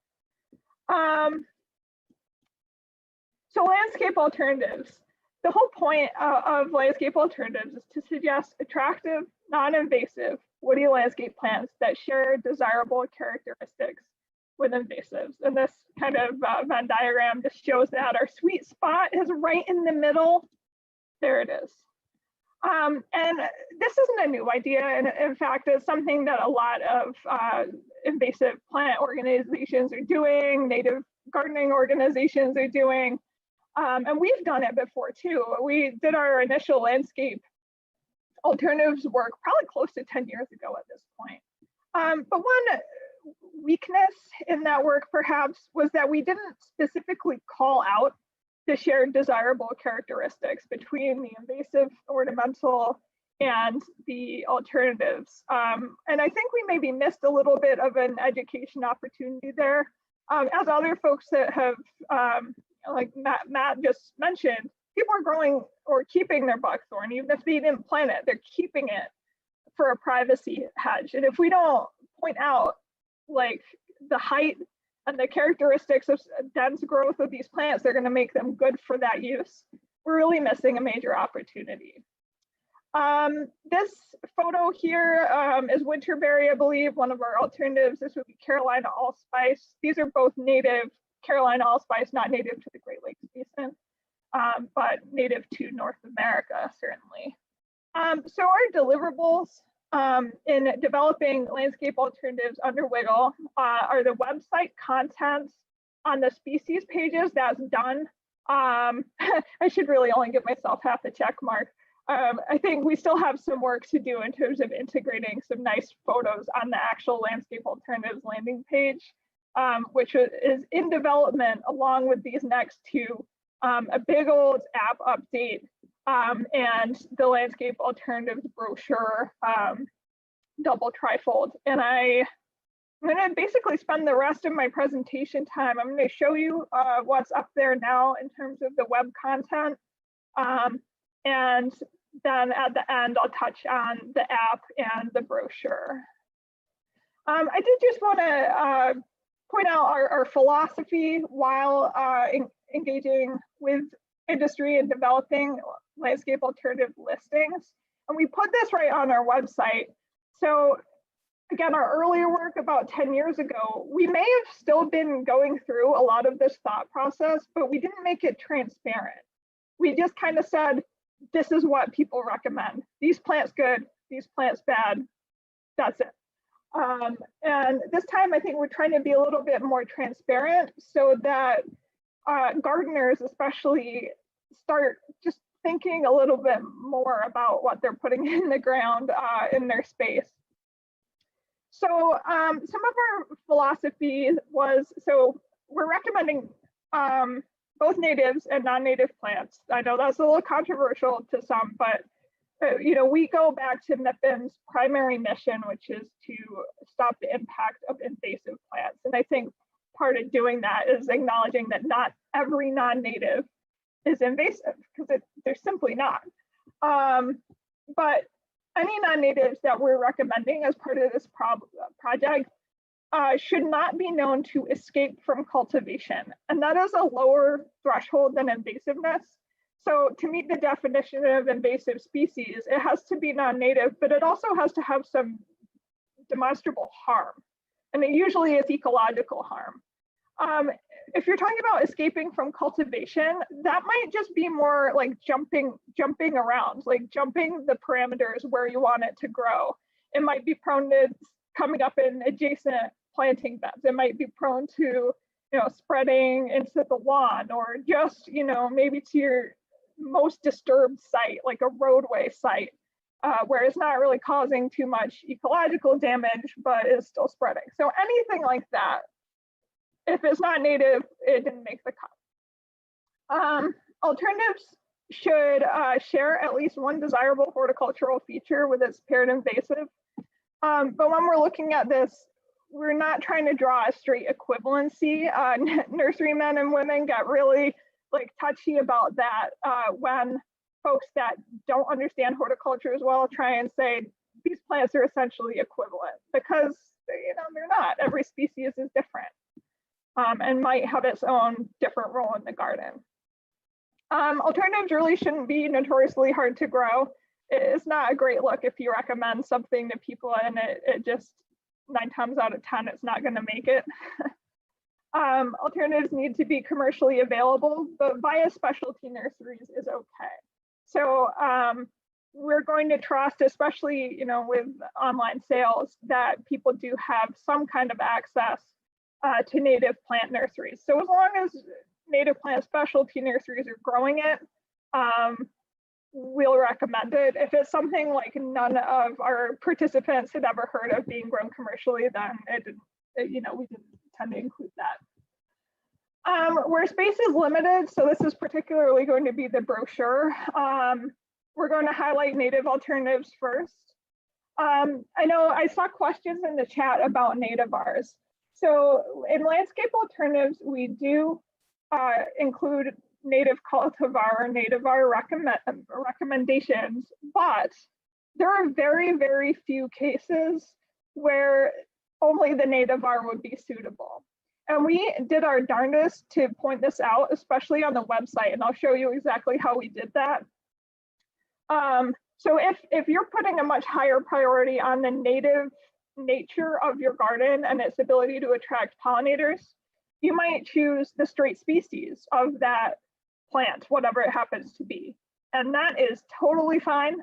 Speaker 6: So landscape alternatives. The whole point of landscape alternatives is to suggest attractive, non-invasive woody landscape plants that share desirable characteristics with invasives. And this kind of Venn diagram just shows that our sweet spot is right in the middle. There it is. And this isn't a new idea. And in fact, it's something that a lot of invasive plant organizations are doing, native gardening organizations are doing. And we've done it before too. We did our initial landscape alternatives work probably close to 10 years ago at this point. But one weakness in that work perhaps was that we didn't specifically call out the shared desirable characteristics between the invasive ornamental and the alternatives. And I think we maybe missed a little bit of an education opportunity there. As other folks that have, like Matt just mentioned, people are growing or keeping their buckthorn, even if they didn't plant it, they're keeping it for a privacy hedge. And if we don't point out like the height and the characteristics of dense growth of these plants, they're going to make them good for that use. We're really missing a major opportunity. This photo here is winterberry, I believe, one of our alternatives. This would be Carolina allspice. These are both native Carolina allspice, not native to the Great Lakes Basin, but native to North America, certainly. So our deliverables in developing landscape alternatives under WIGL are the website contents on the species pages. That's done. I should really only give myself half a check mark. I think we still have some work to do in terms of integrating some nice photos on the actual landscape alternatives landing page, which is in development along with these next two, a big old app update and the landscape alternatives brochure, double trifold. And I'm going to basically spend the rest of my presentation time. I'm going to show you what's up there now in terms of the web content. And then at the end, I'll touch on the app and the brochure. I did just want to point out our philosophy while engaging with industry and developing landscape alternative listings. And we put this right on our website. So again, our earlier work about 10 years ago, we may have still been going through a lot of this thought process, but we didn't make it transparent. We just kind of said, this is what people recommend. These plants good, these plants bad, that's it. And this time I think we're trying to be a little bit more transparent so that gardeners especially start just thinking a little bit more about what they're putting in the ground in their space. So some of our philosophy was, so we're recommending both natives and non-native plants. I know that's a little controversial to some, but you know, we go back to MIPIN's primary mission, which is to stop the impact of invasive plants. And I think part of doing that is acknowledging that not every non-native is invasive, because they're simply not. But any non-natives that we're recommending as part of this project should not be known to escape from cultivation. And that is a lower threshold than invasiveness. So to meet the definition of invasive species, it has to be non-native, but it also has to have some demonstrable harm. And it usually is ecological harm. If you're talking about escaping from cultivation, that might just be more like jumping around, like jumping the parameters where you want it to grow. It might be prone to coming up in adjacent planting beds. It might be prone to, you know, spreading into the lawn, or just, you know, maybe to your most disturbed site, like a roadway site, where it's not really causing too much ecological damage, but is still spreading. So anything like that, if it's not native, it didn't make the cut. Alternatives should share at least one desirable horticultural feature with its paired invasive. But when we're looking at this, we're not trying to draw a straight equivalency. Nurserymen and women get really like touchy about that when folks that don't understand horticulture as well try and say these plants are essentially equivalent, because you know they're not. Every species is different and might have its own different role in the garden. Alternatives really shouldn't be notoriously hard to grow. It's not a great look if you recommend something to people and it just 9 times out of 10, it's not going to make it. Alternatives need to be commercially available, but via specialty nurseries is okay. So we're going to trust, especially with online sales, that people do have some kind of access to native plant nurseries. So as long as native plant specialty nurseries are growing it, we'll recommend it. If it's something like none of our participants had ever heard of being grown commercially, then we didn't tend to include that. Where space is limited, so this is particularly going to be the brochure. We're going to highlight native alternatives first. I know I saw questions in the chat about nativars. So in landscape alternatives, we do include native cultivar, nativar recommendations, but there are very, very few cases where only the nativar would be suitable. And we did our darndest to point this out, especially on the website, and I'll show you exactly how we did that. So if you're putting a much higher priority on the native nature of your garden and its ability to attract pollinators, you might choose the straight species of that plant, whatever it happens to be. And that is totally fine.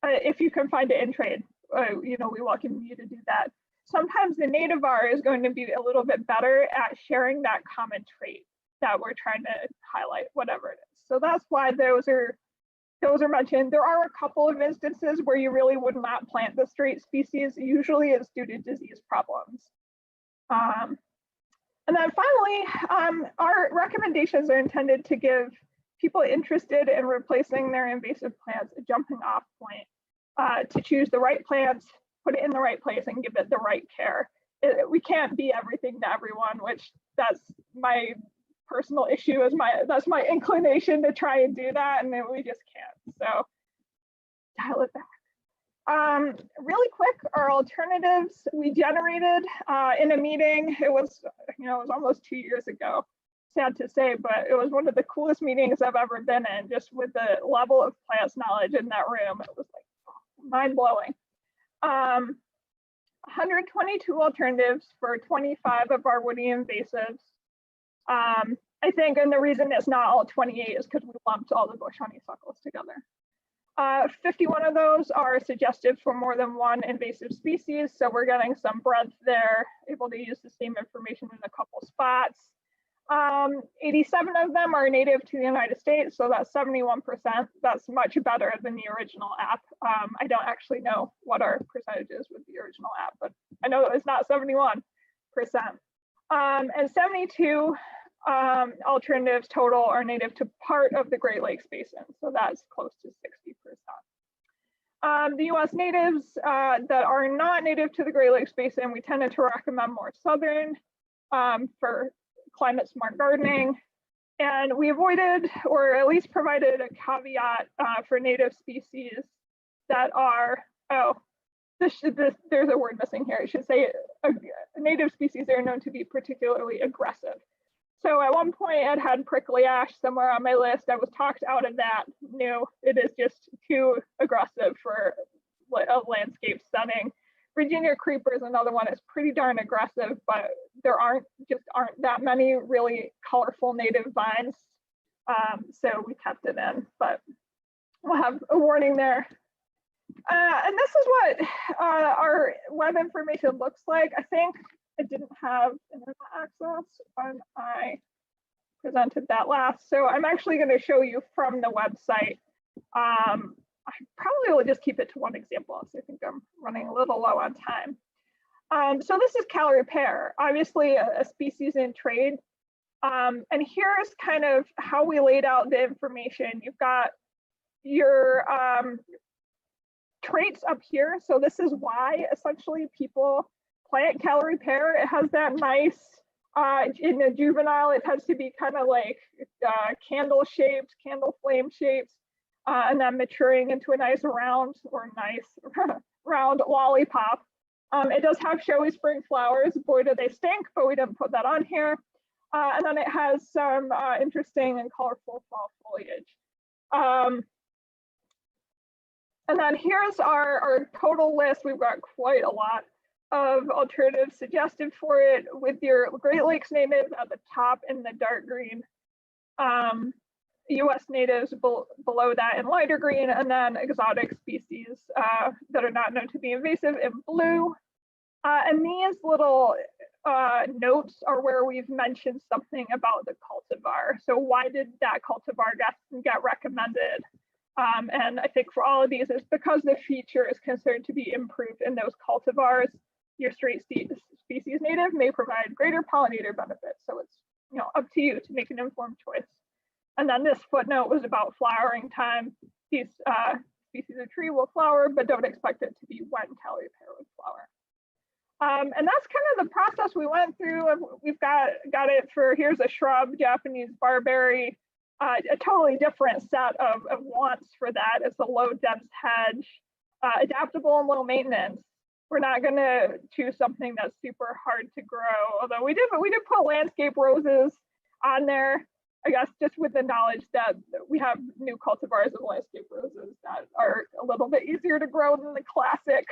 Speaker 6: If you can find it in trade, we welcome you to do that. Sometimes the nativar is going to be a little bit better at sharing that common trait that we're trying to highlight, whatever it is. So that's why those are mentioned. There are a couple of instances where you really would not plant the straight species. Usually it's due to disease problems. And then finally, our recommendations are intended to give people interested in replacing their invasive plants a jumping off point to choose the right plants, put it in the right place, and give it the right care. We can't be everything to everyone, which that's my personal issue, that's my inclination to try and do that, and then we just can't. So dial it back. Really quick, our alternatives we generated in a meeting. It was almost 2 years ago. Sad to say, but it was one of the coolest meetings I've ever been in. Just with the level of plants knowledge in that room, it was like mind blowing. 122 alternatives for 25 of our woody invasives. I think, and the reason it's not all 28 is because we lumped all the bush honeysuckles together. 51 of those are suggested for more than one invasive species, so we're getting some breadth there, able to use the same information in a couple spots. 87 of them are native to the United States, so that's 71%. That's much better than the original app. I don't actually know what our percentage is with the original app, but I know it's not 71%. And 72 alternatives total are native to part of the Great Lakes Basin, so that's close to 60%. The US natives that are not native to the Great Lakes Basin, we tended to recommend more southern for climate smart gardening. And we avoided, or at least provided a caveat for native species that are, there's a word missing here. It should say native species are known to be particularly aggressive. So at one point I had prickly ash somewhere on my list. I was talked out of that. No, it is just too aggressive for a landscape setting. Virginia creeper is another one. It's pretty darn aggressive, but there aren't that many really colorful native vines. So we kept it in, but we'll have a warning there. And this is what our web information looks like. I think I didn't have internet access when I presented that last. So I'm actually going to show you from the website. I probably will just keep it to one example, so I think I'm running a little low on time. So this is calorie pear, obviously a species in trade. And here's kind of how we laid out the information. You've got your traits up here. So this is why essentially people plant calorie pear. It has that nice, in the juvenile, it tends to be kind of like candle shaped, candle flame shaped. And then maturing into a nice round round lollipop. It does have showy spring flowers. Boy, do they stink, but we didn't put that on here. And then it has some interesting and colorful fall foliage. And then here's our total list. We've got quite a lot of alternatives suggested for it, with your Great Lakes natives at the top in the dark green, US natives below that in lighter green, and then exotic species that are not known to be invasive in blue. And these little notes are where we've mentioned something about the cultivar. So why did that cultivar get recommended? And I think for all of these, it's because the feature is considered to be improved in those cultivars. Your straight species native may provide greater pollinator benefits. So it's up to you to make an informed choice. And then this footnote was about flowering time. These species of tree will flower, but don't expect it to be when calliopeia would flower. And that's kind of the process we went through. We've got it for, here's a shrub, Japanese barberry, a totally different set of wants for that. It's a low dense hedge, adaptable and low maintenance. We're not going to choose something that's super hard to grow, although we did put landscape roses on there, I guess, just with the knowledge that we have new cultivars of landscape roses that are a little bit easier to grow than the classic.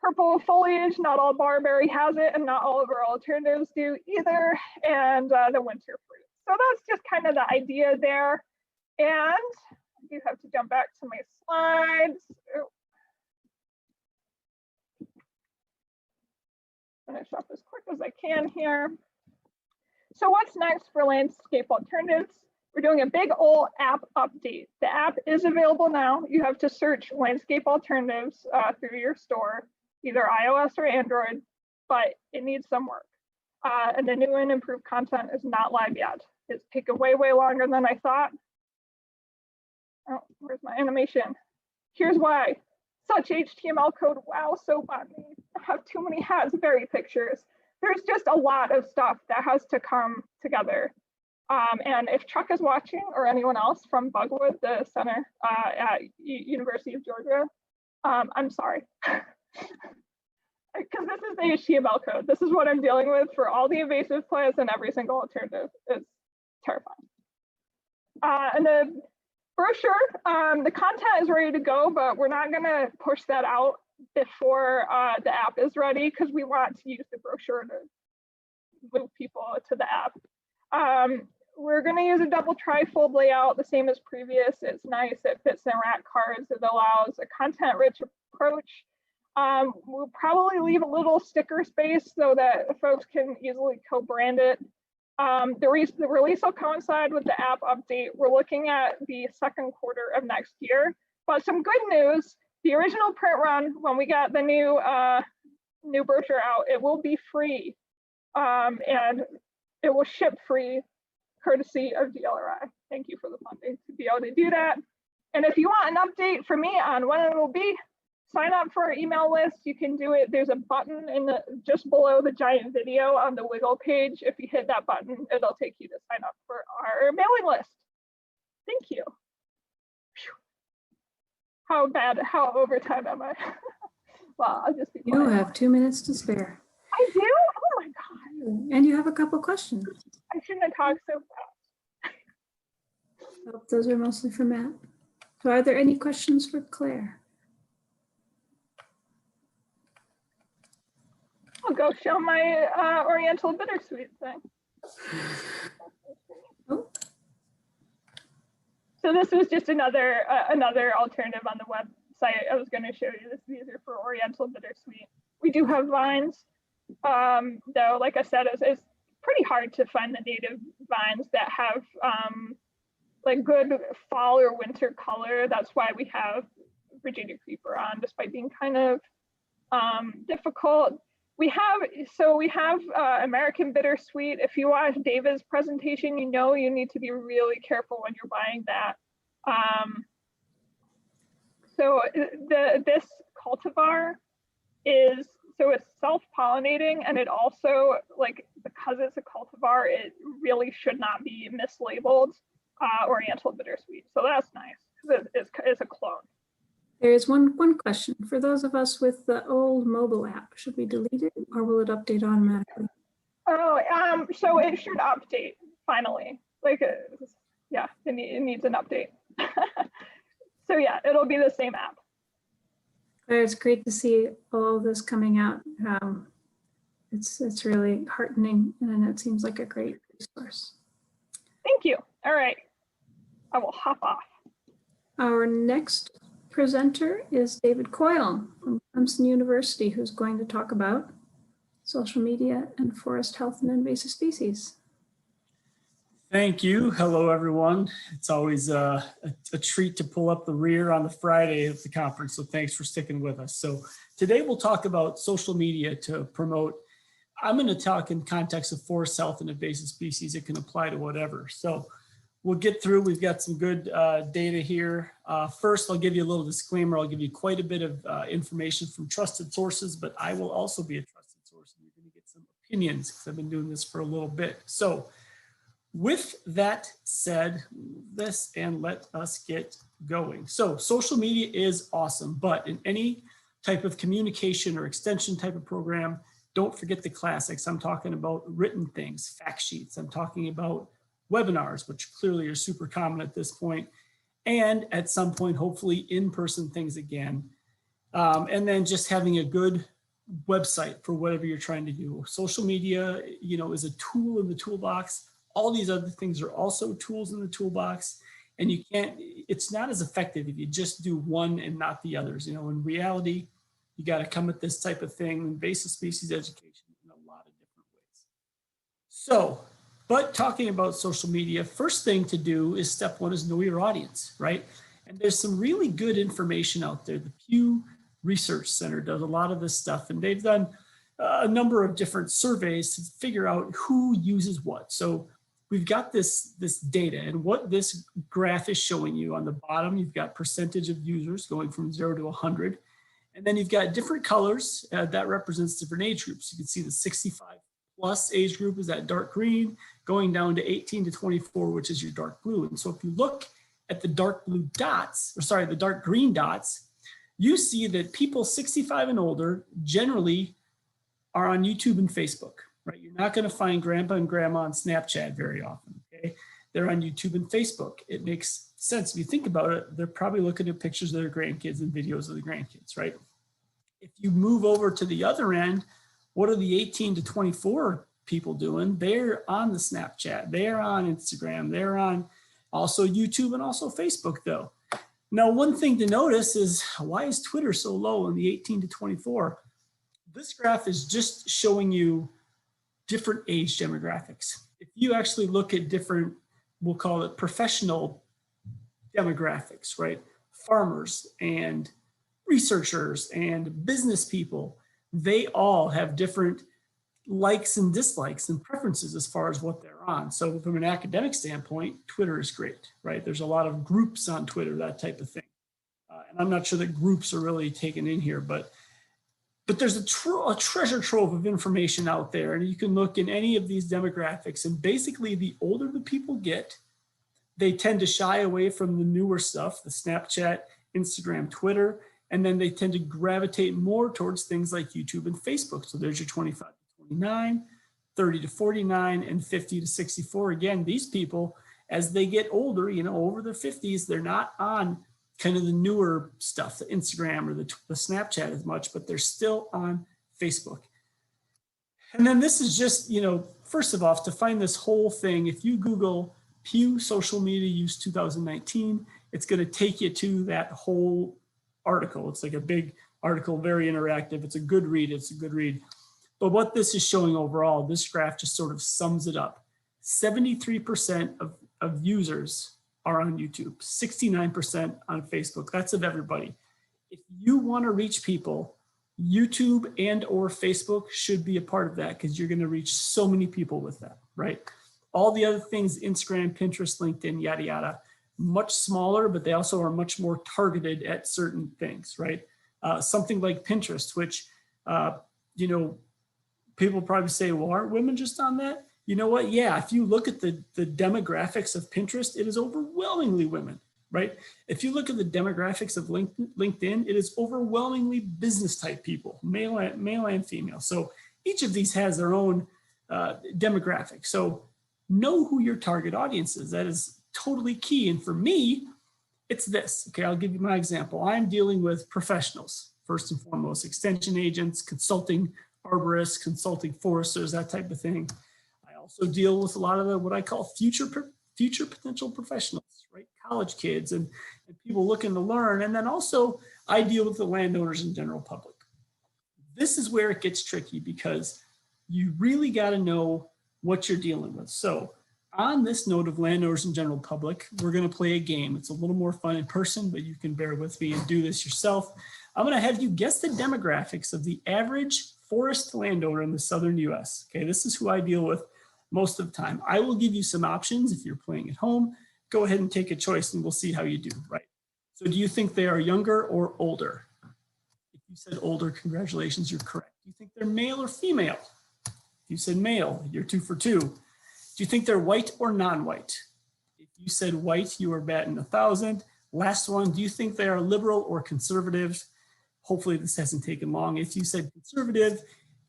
Speaker 6: Purple foliage, not all barberry has it, and not all of our alternatives do either, and the winter fruit. So that's just kind of the idea there. And I do have to jump back to my slides. Finish up as quick as I can here. So what's next for landscape alternatives? We're doing a big old app update. The app is available now. You have to search landscape alternatives through your store, either iOS or Android, but it needs some work. And the new and improved content is not live yet. It's taken way, way longer than I thought. Oh, where's my animation? Here's why. Such HTML code, wow, so on me. I have too many hats, very pictures. There's just a lot of stuff that has to come together. And if Chuck is watching, or anyone else from Bugwood, the center at University of Georgia, I'm sorry. Because this is the HTML code. This is what I'm dealing with for all the invasive plants and every single alternative. It's terrifying. And the brochure, the content is ready to go, but we're not gonna push that out before the app is ready, because we want to use the brochure to move people to the app. We're gonna use a double trifold layout, the same as previous. It's nice, it fits in rack cards, it allows a content-rich approach. We'll probably leave a little sticker space so that folks can easily co-brand it. The release will coincide with the app update. We're looking at the second quarter of next year. But some good news, the original print run, when we got the new brochure out, it will be free. And it will ship free, courtesy of DLRI. Thank you for the funding to be able to do that. And if you want an update from me on when it will be, sign up for our email list. You can do it. There's a button in just below the giant video on the WIGL page. If you hit that button, it'll take you to sign up for our mailing list. Thank you. How overtime am I? Well, I'll just be quiet.
Speaker 1: You have 2 minutes to spare.
Speaker 6: I do? Oh my God.
Speaker 1: And you have a couple questions.
Speaker 6: I shouldn't have talked so fast.
Speaker 1: Oh, those are mostly for Matt. So are there any questions for Claire?
Speaker 6: I'll go show my Oriental Bittersweet thing.
Speaker 1: Oh.
Speaker 6: So this was just another alternative on the website. I was going to show you this. These are for Oriental Bittersweet. We do have vines, though, like I said, it's pretty hard to find the native vines that have like good fall or winter color. That's why we have Virginia Creeper on, despite being kind of difficult. We have American Bittersweet. If you watch David's presentation, you know you need to be really careful when you're buying that. So this cultivar it's self-pollinating, and it also, like, because it's a cultivar, it really should not be mislabeled Oriental Bittersweet. So that's nice, because it's a clone.
Speaker 1: There is one question. For those of us with the old mobile app, should we delete it or will it update automatically?
Speaker 6: Oh, so it should update finally. Like, yeah, it needs an update. So yeah, it'll be the same app.
Speaker 1: Claire, it's great to see all this coming out. It's really heartening, and it seems like a great resource.
Speaker 6: Thank you. All right, I will hop off.
Speaker 1: Our next presenter is David Coyle from Clemson University, who's going to talk about social media and forest health and invasive species.
Speaker 7: Thank you. Hello, everyone. It's always a treat to pull up the rear on the Friday of the conference, so thanks for sticking with us. So today we'll talk about social media to promote. I'm going to talk in context of forest health and invasive species. It can apply to whatever. So we'll get through. We've got some good data here. First, I'll give you a little disclaimer. I'll give you quite a bit of information from trusted sources, but I will also be a trusted source, and you're going to get some opinions because I've been doing this for a little bit. So with that said, let us get going. So social media is awesome, but in any type of communication or extension type of program, don't forget the classics. I'm talking about written things, fact sheets. I'm talking about webinars, which clearly are super common at this point, and at some point, hopefully in-person things again. And then just having a good website for whatever you're trying to do. Social media, is a tool in the toolbox. All these other things are also tools in the toolbox, and it's not as effective if you just do one and not the others. In reality, you got to come at this type of thing, invasive species education, in a lot of different ways. So, but talking about social media, first thing to do is step one is know your audience, right? And there's some really good information out there. The Pew Research Center does a lot of this stuff, and they've done a number of different surveys to figure out who uses what. So we've got this data, and what this graph is showing you on the bottom, you've got percentage of users going from 0 to 100. And then you've got different colors that represents different age groups. You can see the 65 plus age group is that dark green, going down to 18 to 24, which is your dark blue. And so if you look at the dark blue dots, the dark green dots, you see that people 65 and older generally are on YouTube and Facebook, right? You're not going to find grandpa and grandma on Snapchat very often, okay? They're on YouTube and Facebook. It makes sense. If you think about it, they're probably looking at pictures of their grandkids and videos of the grandkids, right? If you move over to the other end, what are the 18 to 24 people doing? They're on the Snapchat, they're on Instagram, they're on also YouTube and also Facebook though. Now, one thing to notice is, why is Twitter so low in the 18 to 24? This graph is just showing you different age demographics. If you actually look at different, we'll call it professional demographics, right? Farmers and researchers and business people, they all have different likes and dislikes and preferences as far as what they're on. So from an academic standpoint, Twitter is great, right? There's a lot of groups on Twitter, that type of thing. And I'm not sure that groups are really taken in here, but there's a treasure trove of information out there, and you can look in any of these demographics, and basically the older the people get, they tend to shy away from the newer stuff, the Snapchat, Instagram, Twitter, and then they tend to gravitate more towards things like YouTube and Facebook. So there's your 25 to 29, 30 to 49, and 50 to 64. Again, these people, as they get older, over their 50s, they're not on kind of the newer stuff, the Instagram or the Snapchat as much, but they're still on Facebook. And then this is just, first of all, to find this whole thing, if you Google Pew Social Media Use 2019, it's going to take you to that whole article. It's like a big article, very interactive. It's a good read. But what this is showing overall, this graph just sort of sums it up. 73% of users are on YouTube, 69% on Facebook. That's of everybody. If you want to reach people, YouTube and or Facebook should be a part of that, because you're going to reach so many people with that, right? All the other things, Instagram, Pinterest, LinkedIn, yada, yada, much smaller, but they also are much more targeted at certain things, right? Something like Pinterest, which, people probably say, well, aren't women just on that? You know what? Yeah, if you look at the demographics of Pinterest, it is overwhelmingly women, right? If you look at the demographics of LinkedIn, it is overwhelmingly business type people, male and female. So each of these has their own demographic. So know who your target audience is. That is totally key. And for me, it's this. Okay, I'll give you my example. I'm dealing with professionals, first and foremost, extension agents, consulting arborists, consulting foresters, that type of thing. I also deal with a lot of what I call future potential professionals, right? College kids and people looking to learn. And then also I deal with the landowners and general public. This is where it gets tricky because you really got to know what you're dealing with. So on this note of landowners and general public, we're going to play a game. It's a little more fun in person, but you can bear with me and do this yourself. I'm going to have you guess the demographics of the average forest landowner in the southern US. Okay, this is who I deal with most of the time. I will give you some options if you're playing at home. Go ahead and take a choice and we'll see how you do, right? So do you think they are younger or older? If you said older, congratulations, you're correct. Do you think they're male or female? If you said male, you're 2 for 2. Do you think they're white or non-white? If you said white, you are batting 1,000. Last one, do you think they are liberal or conservative? Hopefully this hasn't taken long. If you said conservative,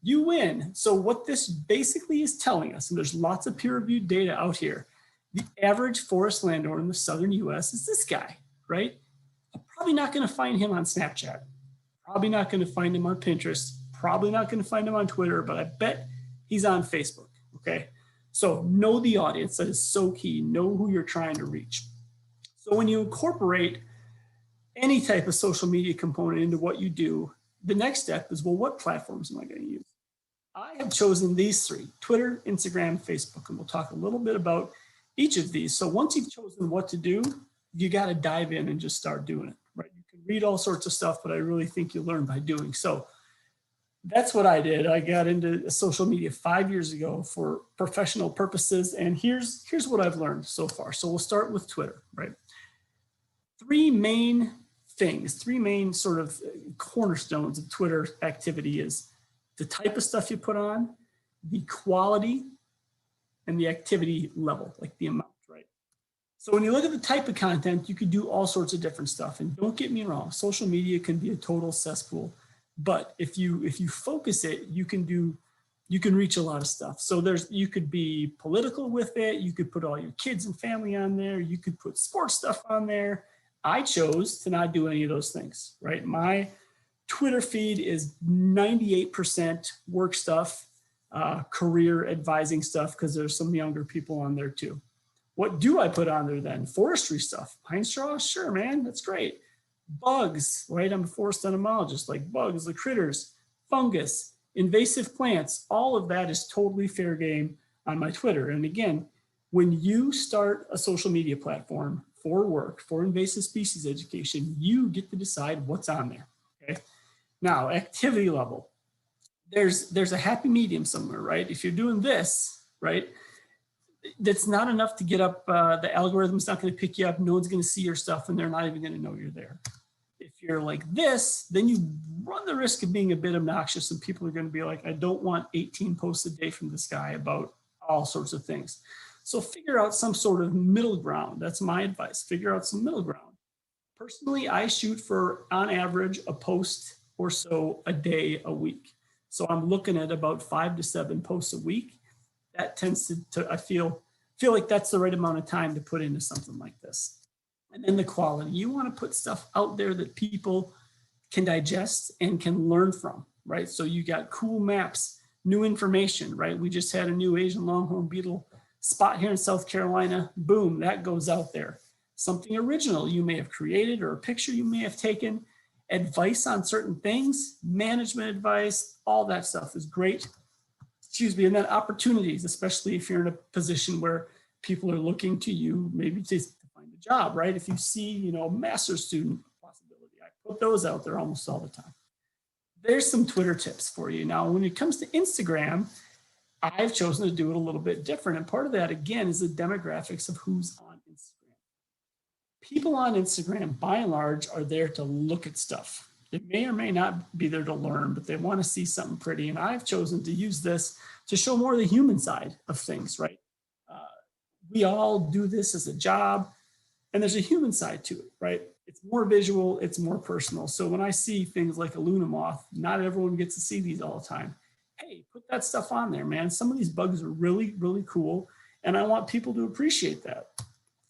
Speaker 7: you win. So what this basically is telling us, and there's lots of peer-reviewed data out here, the average forest landowner in the southern US is this guy, right? I'm probably not going to find him on Snapchat. Probably not going to find him on Pinterest. Probably not going to find him on Twitter, but I bet he's on Facebook, okay? So know the audience. That is so key. Know who you're trying to reach. So when you incorporate any type of social media component into what you do, the next step is, well, what platforms am I going to use? I have chosen these 3, Twitter, Instagram, Facebook, and we'll talk a little bit about each of these. So once you've chosen what to do, you got to dive in and just start doing it, right? You can read all sorts of stuff, but I really think you'll learn by doing. So that's what I did. I got into social media 5 years ago for professional purposes. And here's what I've learned so far. So we'll start with Twitter, right? 3 main things, 3 main sort of cornerstones of Twitter activity is the type of stuff you put on, the quality, and the activity level, like the amount, right? So when you look at the type of content, you could do all sorts of different stuff. And don't get me wrong, social media can be a total cesspool. But if you focus it, you can reach a lot of stuff. So you could be political with it. You could put all your kids and family on there. You could put sports stuff on there. I chose to not do any of those things, right? My Twitter feed is 98% work stuff, career advising stuff, because there's some younger people on there too. What do I put on there then? Forestry stuff. Pine straw? Sure, man, that's great. Bugs, right? I'm a forest entomologist, like bugs, the critters, fungus, invasive plants, all of that is totally fair game on my Twitter. And again, when you start a social media platform for work, for invasive species education, you get to decide what's on there, okay? Now, activity level, there's a happy medium somewhere, right? If you're doing this, right, that's not enough to get up, the algorithm's not gonna pick you up, no one's gonna see your stuff, and they're not even gonna know you're there. If you're like this, then you run the risk of being a bit obnoxious, and people are gonna be like, I don't want 18 posts a day from this guy about all sorts of things. So figure out some sort of middle ground. That's my advice. Figure out some middle ground. Personally, I shoot for, on average, a post or so a day a week. So I'm looking at about 5 to 7 posts a week. That tends to I feel like that's the right amount of time to put into something like this. And then the quality. You want to put stuff out there that people can digest and can learn from, right? So you got cool maps, new information, right? We just had a new Asian longhorn beetle spot here in South Carolina. Boom, that goes out there. Something original you may have created or a picture you may have taken. Advice on certain things, management advice, all that stuff is great. Excuse me, and then opportunities, especially if you're in a position where people are looking to you maybe to find a job, right? If you see, a master's student possibility, I put those out there almost all the time. There's some Twitter tips for you. Now, when it comes to Instagram, I've chosen to do it a little bit different. And part of that, again, is the demographics of who's on Instagram. People on Instagram, by and large, are there to look at stuff. They may or may not be there to learn, but they want to see something pretty. And I've chosen to use this to show more of the human side of things, right? We all do this as a job, and there's a human side to it, right? It's more visual, it's more personal. So when I see things like a Luna moth, not everyone gets to see these all the time. hey, put that stuff on there, man. Some of these bugs are really, really cool. And I want people to appreciate that.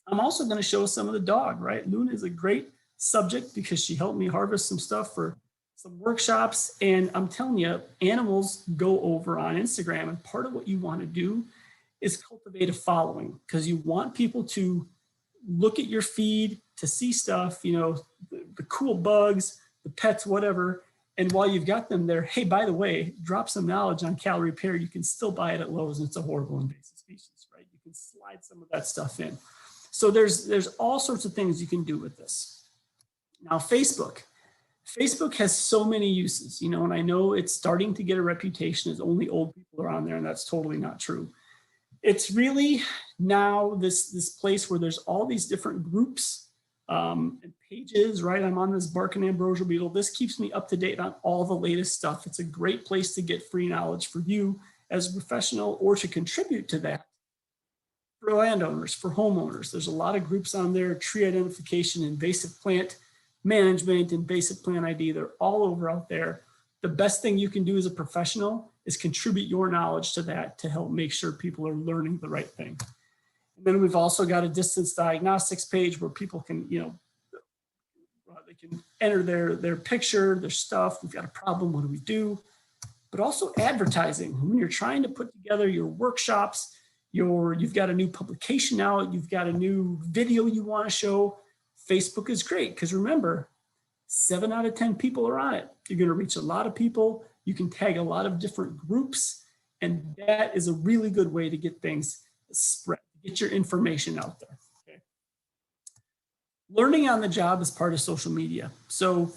Speaker 7: I'm also going to show some of the dog, right? Luna is a great subject because she helped me harvest some stuff for some workshops. And I'm telling you, animals go over on Instagram. And part of what you want to do is cultivate a following, because you want people to look at your feed, to see stuff, you know, the cool bugs, the pets, whatever. And while you've got them there, hey, by the way, drop some knowledge on calorie repair. You can still buy it at Lowe's, and it's a horrible invasive species, right? You can slide some of that stuff in. So there's all sorts of things you can do with this. Now, Facebook has so many uses, you know, and I know it's starting to get a reputation as only old people are on there, and that's totally not true. It's really now this place where there's all these different groups and pages, right? I'm on this bark and ambrosial beetle. This keeps me up to date on all the latest stuff. It's a great place to get free knowledge for you as a professional, or to contribute to that for landowners, for homeowners. There's a lot of groups on there: tree identification, invasive plant management, invasive plant ID. They're all over out there. The best thing you can do as a professional is contribute your knowledge to that to help make sure people are learning the right thing. And then we've also got a distance diagnostics page where people can, you know, they can enter their picture, their stuff. We've got a problem, what do we do? But also advertising. When you're trying to put together your workshops, you've got a new publication out, you've got a new video you want to show, Facebook is great, because remember, 7 out of 10 people are on it. You're going to reach a lot of people. You can tag a lot of different groups, and that is a really good way to get things spread, get your information out there. Okay. Learning on the job is part of social media. So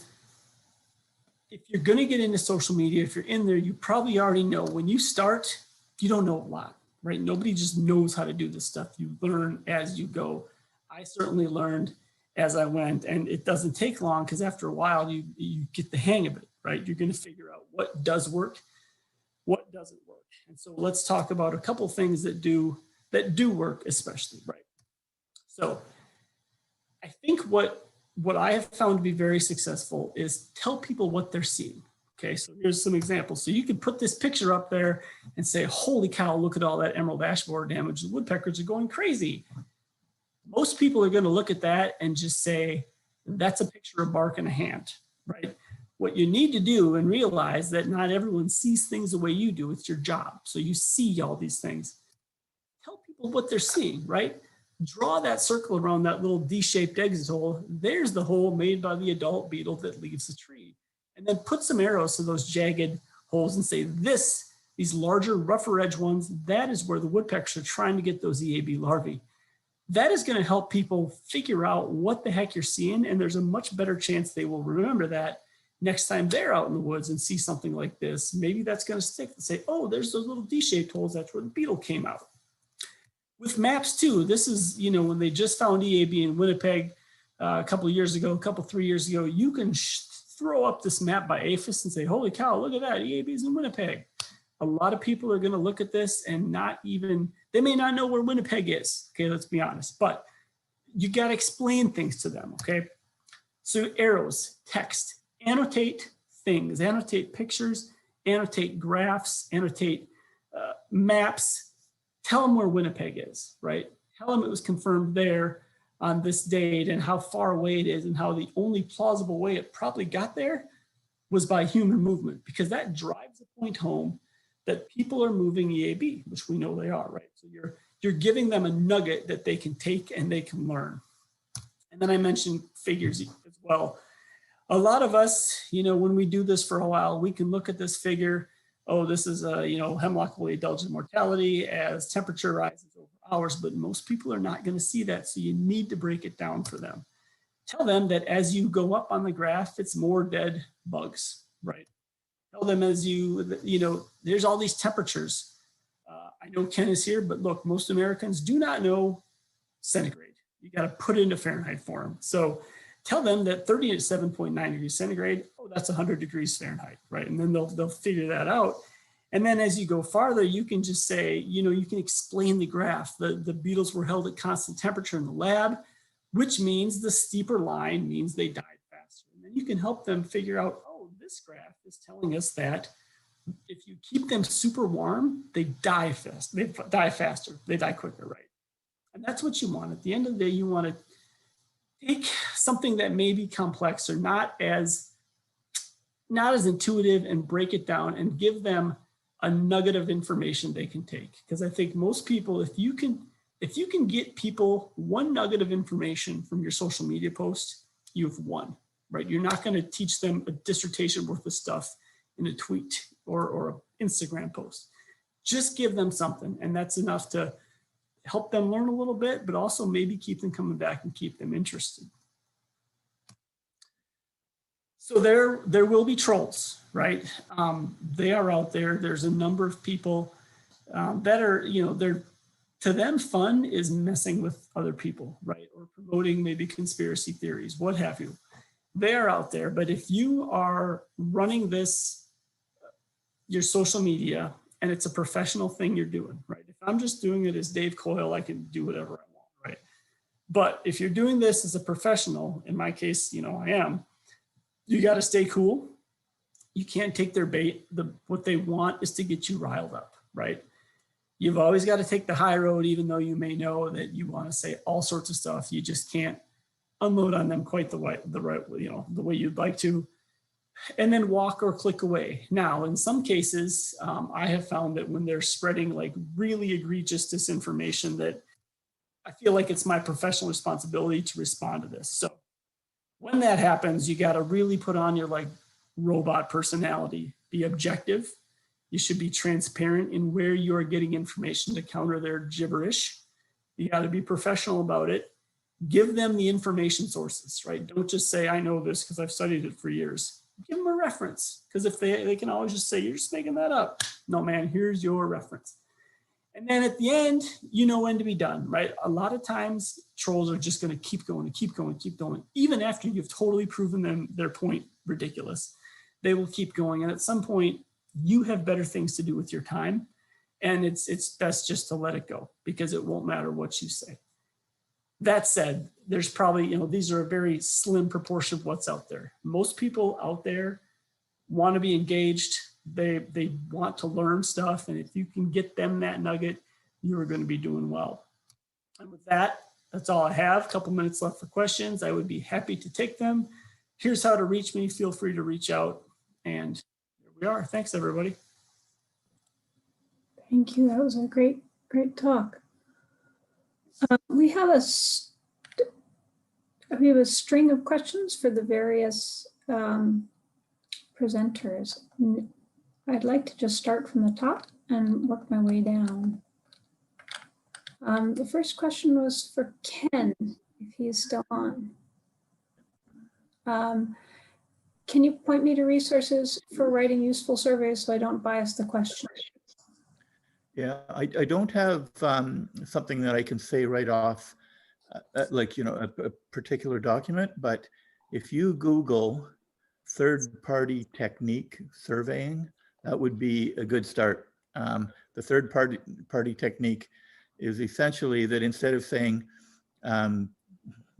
Speaker 7: if you're going to get into social media, if you're in there, you probably already know when you start, you don't know a lot, right? Nobody just knows how to do this stuff. You learn as you go. I certainly learned as I went, and it doesn't take long, because after a while you get the hang of it, right? You're going to figure out what does work, what doesn't work. And so let's talk about a couple things that do work, especially, right? So I think what I have found to be very successful is tell people what they're seeing. Okay, so here's some examples. So you can put this picture up there and say, holy cow, look at all that emerald ash borer damage. The woodpeckers are going crazy. Most people are going to look at that and just say, that's a picture of bark in a hand, right? What you need to do and realize that not everyone sees things the way you do. It's your job. So you see all these things. Tell people what they're seeing, right? Draw that circle around that little D-shaped exit hole. There's the hole made by the adult beetle that leaves the tree. And then put some arrows to those jagged holes and say, these larger, rougher edge ones, that is where the woodpeckers are trying to get those EAB larvae. That is going to help people figure out what the heck you're seeing, and there's a much better chance they will remember that next time they're out in the woods and see something like this. Maybe that's going to stick and say, oh, there's those little D-shaped holes. That's where the beetle came out. With maps too, this is, you know, when they just found EAB in Winnipeg a couple of years ago, 3 years ago, you can throw up this map by APHIS and say, holy cow, look at that, EAB's in Winnipeg. A lot of people are going to look at this and they may not know where Winnipeg is. Okay, let's be honest, but you got to explain things to them. Okay, so arrows, text, annotate things, annotate pictures, annotate graphs, annotate maps. Tell them where Winnipeg is, right? Tell them it was confirmed there on this date and how far away it is, and how the only plausible way it probably got there was by human movement, because that drives the point home that people are moving EAB, which we know they are, right? So you're giving them a nugget that they can take and they can learn. And then I mentioned figures as well. A lot of us, you know, when we do this for a while, we can look at this figure. Oh, this is a, you know, hemlock woolly adulgent mortality as temperature rises over hours, but most people are not going to see that. So you need to break it down for them. Tell them that as you go up on the graph, it's more dead bugs, right? Tell them as you know, there's all these temperatures. I know Ken is here, but look, most Americans do not know centigrade. You got to put it into Fahrenheit for them. So tell them that 30 at 7.9 degrees centigrade, oh, that's 100 degrees Fahrenheit, right? And then they'll figure that out. And then as you go farther, you can just say, you know, you can explain the graph. The beetles were held at constant temperature in the lab, which means the steeper line means they died faster. And then you can help them figure out, oh, this graph is telling us that if you keep them super warm, they die fast. They die faster. They die quicker, right? And that's what you want. At the end of the day, you want to take something that may be complex or not as intuitive and break it down and give them a nugget of information they can take. Because I think most people, if you can get people one nugget of information from your social media post, you've won, right? You're not going to teach them a dissertation worth of stuff in a tweet or an Instagram post. Just give them something, and that's enough to help them learn a little bit, but also maybe keep them coming back and keep them interested. So there will be trolls, right? They are out there. There's a number of people that are, to them, fun is messing with other people, right? Or promoting maybe conspiracy theories, what have you. They are out there, but if you are running your social media, and it's a professional thing you're doing, right? If I'm just doing it as Dave Coyle, I can do whatever I want, right? But if you're doing this as a professional, in my case, I am, you got to stay cool. You can't take their bait. What they want is to get you riled up, right? You've always got to take the high road, even though you may know that you want to say all sorts of stuff. You just can't unload on them quite the way you'd like to, and then walk or click away. Now, in some cases, I have found that when they're spreading like really egregious disinformation, that I feel like it's my professional responsibility to respond to this. So when that happens, you got to really put on your like robot personality, be objective. You should be transparent in where you're getting information to counter their gibberish. You got to be professional about it. Give them the information sources, right? Don't just say, I know this because I've studied it for years. Give them a reference, because if they can always just say, you're just making that up. No, man, here's your reference. And then at the end, you know when to be done, right? A lot of times trolls are just going to keep going and keep going, keep going. Even after you've totally proven them their point ridiculous, they will keep going. And at some point, you have better things to do with your time. And it's best just to let it go, because it won't matter what you say. That said, there's probably, these are a very slim proportion of what's out there. Most people out there want to be engaged. They want to learn stuff. And if you can get them that nugget, you are going to be doing well. And with that, that's all I have. A couple minutes left for questions. I would be happy to take them. Here's how to reach me. Feel free to reach out. And here we are. Thanks, everybody.
Speaker 1: Thank you. That was a great talk. We have a string of questions for the various presenters. I'd like to just start from the top and work my way down. The first question was for Ken, if he's still on. Can you point me to resources for writing useful surveys so I don't bias the question?
Speaker 2: Yeah, I don't have something that I can say right off, like, a particular document, but if you Google third-party technique surveying, that would be a good start. The third-party technique is essentially that instead of saying,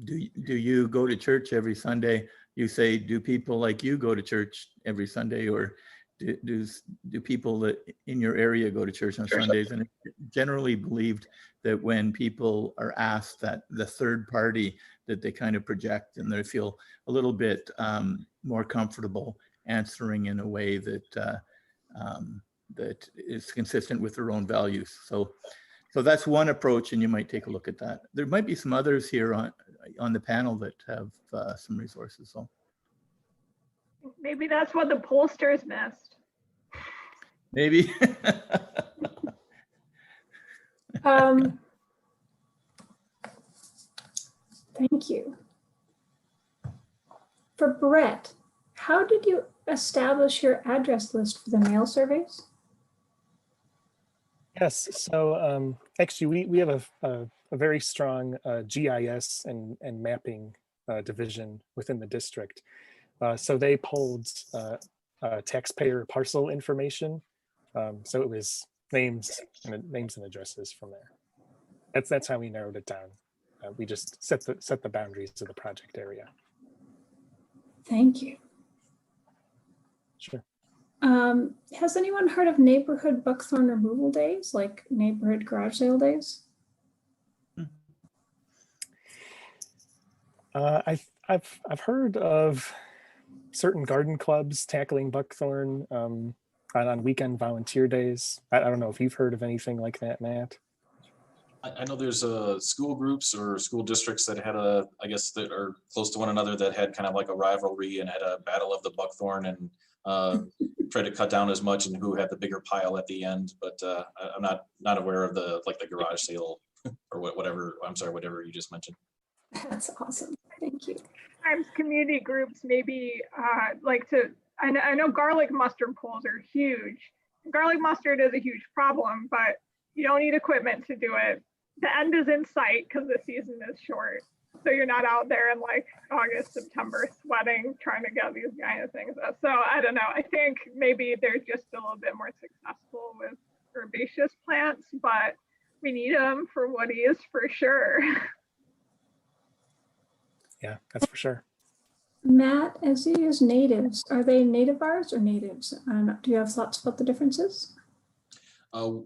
Speaker 2: do you go to church every Sunday? You say, do people like you go to church every Sunday? Or do people that in your area go to church on Sundays? And it's generally believed that when people are asked that, the third party, that they kind of project and they feel a little bit more comfortable answering in a way that that is consistent with their own values. So that's one approach, and you might take a look at that. There might be some others here on the panel that have some resources. So
Speaker 6: Maybe that's what the pollsters missed.
Speaker 2: maybe.
Speaker 1: Thank you. For Brett, how did you establish your address list for the mail surveys?
Speaker 4: Yes, so actually we have a very strong GIS and mapping division within the district. So they pulled taxpayer parcel information. So it was names and addresses from there. That's how we narrowed it down. We just set the boundaries of the project area.
Speaker 1: Thank you.
Speaker 4: Sure.
Speaker 1: Has anyone heard of neighborhood buckthorn removal days, like neighborhood garage sale days?
Speaker 4: I've heard of certain garden clubs tackling buckthorn on weekend volunteer days. I don't know if you've heard of anything like that, Matt.
Speaker 5: I know there's school groups or school districts that had I guess that are close to one another that had kind of like a rivalry and had a battle of the buckthorn and tried to cut down as much and who had the bigger pile at the end. But I'm not aware of the garage sale or whatever. I'm sorry, whatever you just mentioned.
Speaker 1: That's awesome. Thank you.
Speaker 6: Sometimes community groups maybe I know garlic mustard pools are huge. Garlic mustard is a huge problem, but you don't need equipment to do it. The end is in sight because the season is short. So you're not out there in like August, September sweating, trying to get these kind of things. So I don't know. I think maybe they're just a little bit more successful with herbaceous plants, but we need them for woodies for sure.
Speaker 4: Yeah, that's for sure.
Speaker 1: Matt, as you use natives, are they nativars or natives? Do you have thoughts about the differences?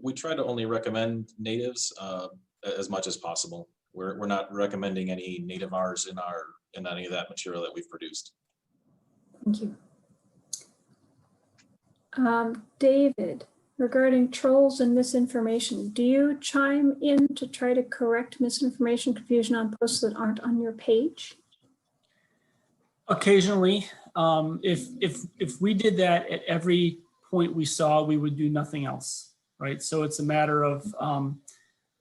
Speaker 5: We try to only recommend natives as much as possible. We're not recommending any nativars in any of that material that we've produced.
Speaker 1: Thank you. David, regarding trolls and misinformation, do you chime in to try to correct misinformation, confusion on posts that aren't on your page?
Speaker 7: Occasionally, if we did that at every point we saw, we would do nothing else, right? So it's a matter of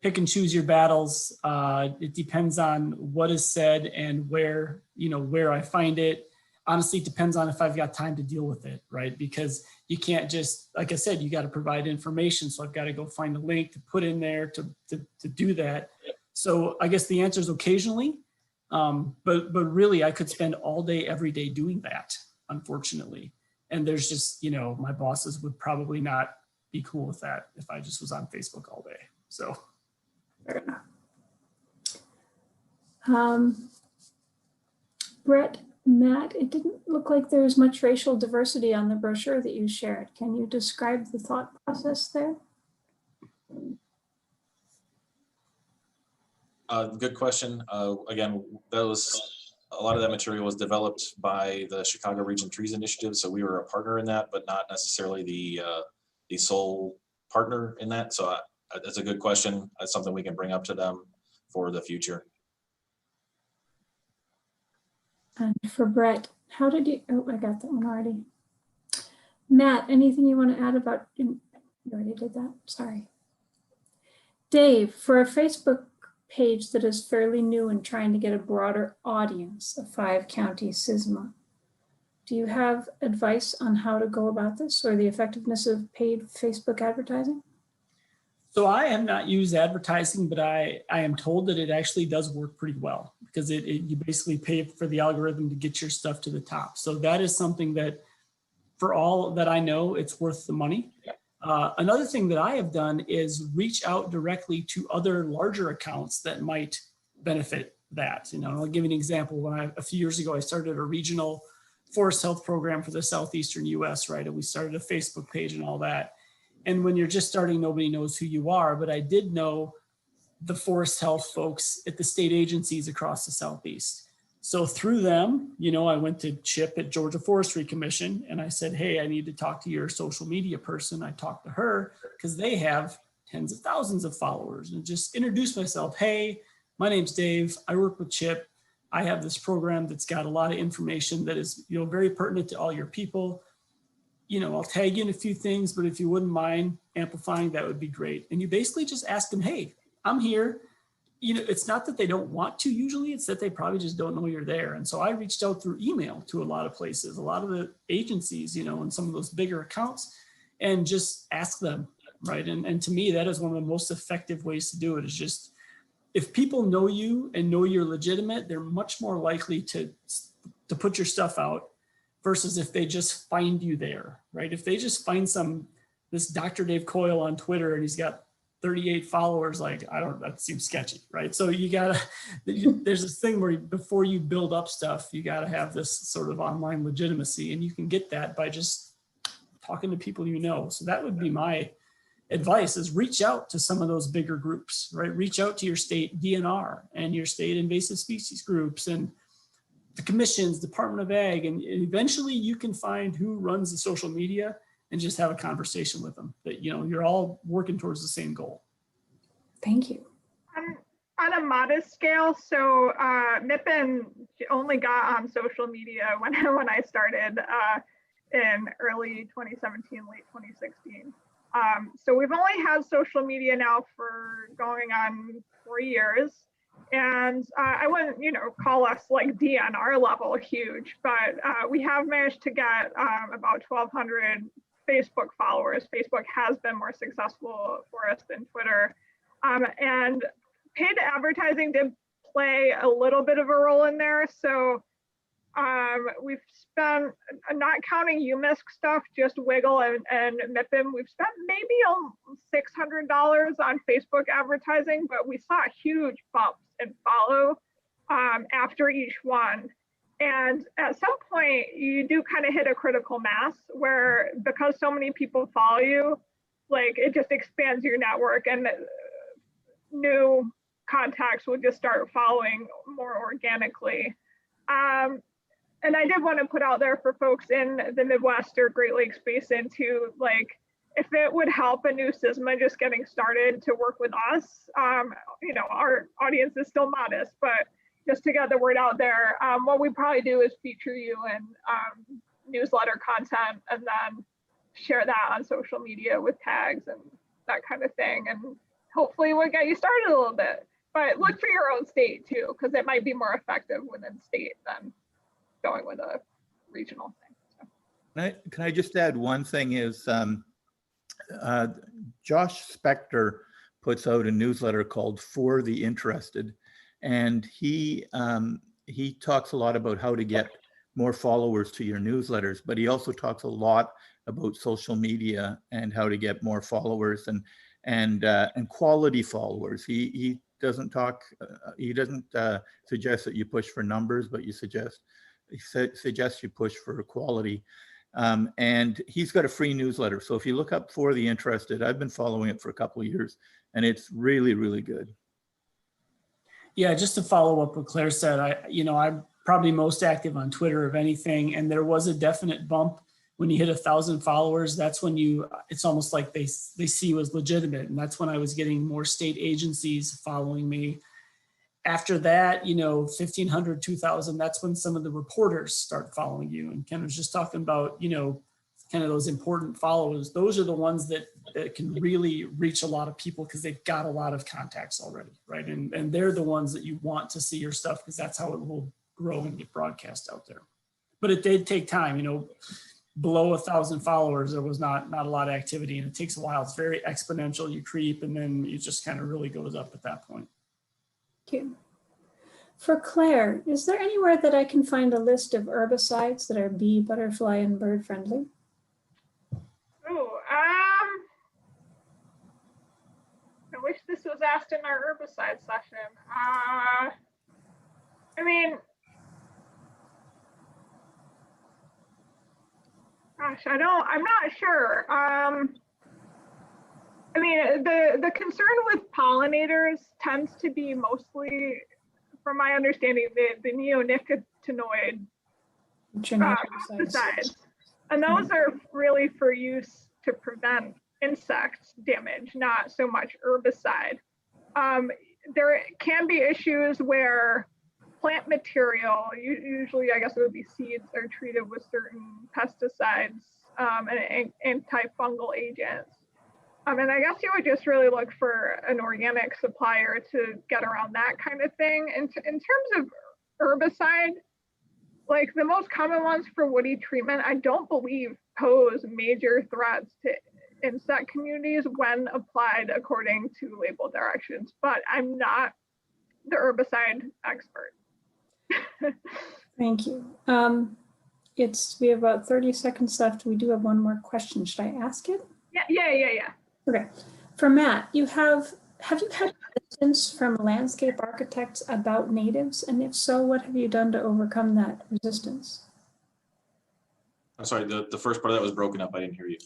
Speaker 7: pick and choose your battles. It depends on what is said and where I find it. Honestly, it depends on if I've got time to deal with it, right? Because you can't just, like I said, you got to provide information. So I've got to go find a link to put in there to do that. So I guess the answer is occasionally. But really, I could spend all day, every day doing that, unfortunately. And there's just, my bosses would probably not be cool with that if I just was on Facebook all day. So.
Speaker 1: Fair enough. Brett, Matt, it didn't look like there was much racial diversity on the brochure that you shared. Can you describe the thought process there?
Speaker 5: Good question. Again, a lot of that material was developed by the Chicago Region Trees Initiative, so we were a partner in that, but not necessarily the sole partner in that. So that's a good question. That's something we can bring up to them for the future.
Speaker 1: And for Brett, how did you? Oh, I got that one already. Matt, anything you want to add about? You already did that. Sorry. Dave, for a Facebook page that is fairly new and trying to get a broader audience, a 5-county SISMA, do you have advice on how to go about this or the effectiveness of paid Facebook advertising?
Speaker 7: So I have not used advertising, but I am told that it actually does work pretty well because you basically pay for the algorithm to get your stuff to the top. So that is something that, for all that I know, it's worth the money. Another thing that I have done is reach out directly to other larger accounts that might benefit that. I'll give you an example. A few years ago, I started a regional forest health program for the southeastern US, right? And we started a Facebook page and all that. And when you're just starting, nobody knows who you are, but I did know the forest health folks at the state agencies across the Southeast. So through them, I went to Chip at Georgia Forestry Commission and I said, hey, I need to talk to your social media person. I talked to her because they have tens of thousands of followers, and just introduced myself. Hey, my name's Dave. I work with Chip. I have this program that's got a lot of information that is, very pertinent to all your people. I'll tag you in a few things, but if you wouldn't mind amplifying, that would be great. And you basically just ask them, hey, I'm here. It's not that they don't want to usually, it's that they probably just don't know you're there. And so I reached out through email to a lot of places, a lot of the agencies, and some of those bigger accounts, and just ask them, right? And to me, that is one of the most effective ways to do it, is just, if people know you and know you're legitimate, they're much more likely to put your stuff out versus if they just find you there, right? If they just find this Dr. Dave Coyle on Twitter and he's got 38 followers, that seems sketchy, right? So there's this thing where before you build up stuff, you gotta have this sort of online legitimacy, and you can get that by just talking to people you know. So that would be my advice, is reach out to some of those bigger groups, right? Reach out to your state DNR and your state invasive species groups and the commissions, Department of Ag, and eventually you can find who runs the social media and just have a conversation with them that, you know, you're all working towards the same goal.
Speaker 1: Thank you.
Speaker 6: On a modest scale, so MIPIN only got on social media when I started in early 2017, late 2016. So we've only had social media now for going on 4 years. And I wouldn't, you know, call us like DNR level huge, but we have managed to get about 1,200 Facebook followers. Facebook has been more successful for us than Twitter. And paid advertising did play a little bit of a role in there. So we've spent, not counting UMISC stuff, just WIGL and MIPIM, we've spent maybe $600 on Facebook advertising, but we saw huge bumps in follow after each one. And at some point, you do kind of hit a critical mass where, because so many people follow you, like it just expands your network and new contacts will just start following more organically. And I did want to put out there for folks in the Midwest or Great Lakes Basin to, like, if it would help a new SISMA just getting started to work with us, you know, our audience is still modest, but just to get the word out there, what we probably do is feature you in newsletter content and then share that on social media with tags and that kind of thing. And hopefully we'll get you started a little bit, but look for your own state too, because it might be more effective within state than going with a regional thing. So.
Speaker 2: Can I just add one thing is, Josh Spector puts out a newsletter called For the Interested, and he talks a lot about how to get more followers to your newsletters, but he also talks a lot about social media and how to get more followers and quality followers. He doesn't talk, he doesn't suggest that you push for numbers, but he suggests you push for quality. And he's got a free newsletter. So if you look up For the Interested, I've been following it for a couple of years and it's really, really good.
Speaker 7: Yeah, just to follow up what Claire said, I'm probably most active on Twitter of anything. And there was a definite bump when you hit 1,000 followers. That's when it's almost like they see you as legitimate. And that's when I was getting more state agencies following me. After that, 1,500, 2,000, that's when some of the reporters start following you. And Ken was just talking about, kind of those important followers. Those are the ones that can really reach a lot of people because they've got a lot of contacts already, right? And they're the ones that you want to see your stuff because that's how it will grow and get broadcast out there. But it did take time, below 1,000 followers, there was not a lot of activity, and it takes a while. It's very exponential. You creep and then it just kind of really goes up at that point.
Speaker 1: Thank you. For Claire, is there anywhere that I can find a list of herbicides that are bee, butterfly, and bird friendly?
Speaker 6: Oh, I wish this was asked in our herbicide session. I'm not sure. The concern with pollinators tends to be mostly, from my understanding, the neonicotinoid pesticides. And those are really for use to prevent insect damage, not so much herbicide. There can be issues where plant material, usually I guess it would be seeds, are treated with certain pesticides and antifungal agents. And I guess you would just really look for an organic supplier to get around that kind of thing. And in terms of herbicide, like the most common ones for woody treatment, I don't believe pose major threats to insect communities when applied according to label directions, but I'm not the herbicide expert.
Speaker 1: Thank you. We have about 30 seconds left. We do have one more question. Should I ask it?
Speaker 6: Yeah.
Speaker 1: Okay. For Matt, have you had resistance from landscape architects about natives? And if so, what have you done to overcome that resistance?
Speaker 5: I'm sorry, the first part of that was broken up. I didn't hear you.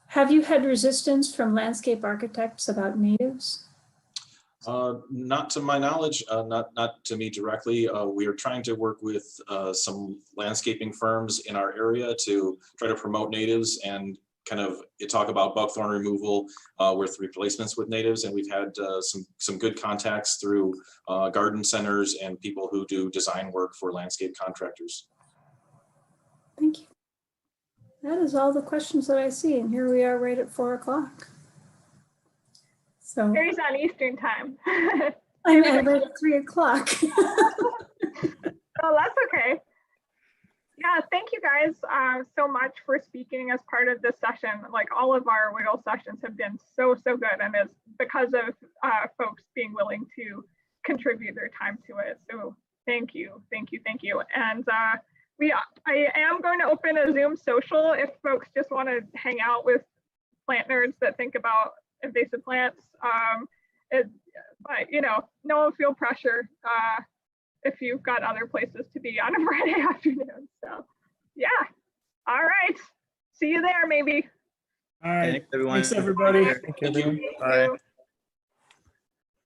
Speaker 1: Have you had resistance from landscape architects about natives?
Speaker 5: Not to my knowledge, not to me directly. We are trying to work with some landscaping firms in our area to try to promote natives and kind of talk about buckthorn removal with replacements with natives. And we've had some good contacts through garden centers and people who do design work for landscape contractors.
Speaker 1: Thank you. That is all the questions that I see. And here we are right at 4 o'clock. So
Speaker 6: Carrie's on Eastern time.
Speaker 1: I'm right at 3 o'clock.
Speaker 6: Oh, that's okay. Yeah, thank you guys so much for speaking as part of this session. Like all of our WIGL sessions have been so good, and it's because of folks being willing to contribute their time to it. So thank you. And I am going to open a Zoom social if folks just want to hang out with plant nerds that think about invasive plants. But you know, no one feel pressure if you've got other places to be on a Friday afternoon. So yeah, all right, see you there maybe.
Speaker 7: All right,
Speaker 2: Thanks, everyone.
Speaker 7: thanks everybody.
Speaker 4: Thank you, everyone.
Speaker 6: Thank
Speaker 2: Bye.
Speaker 6: you.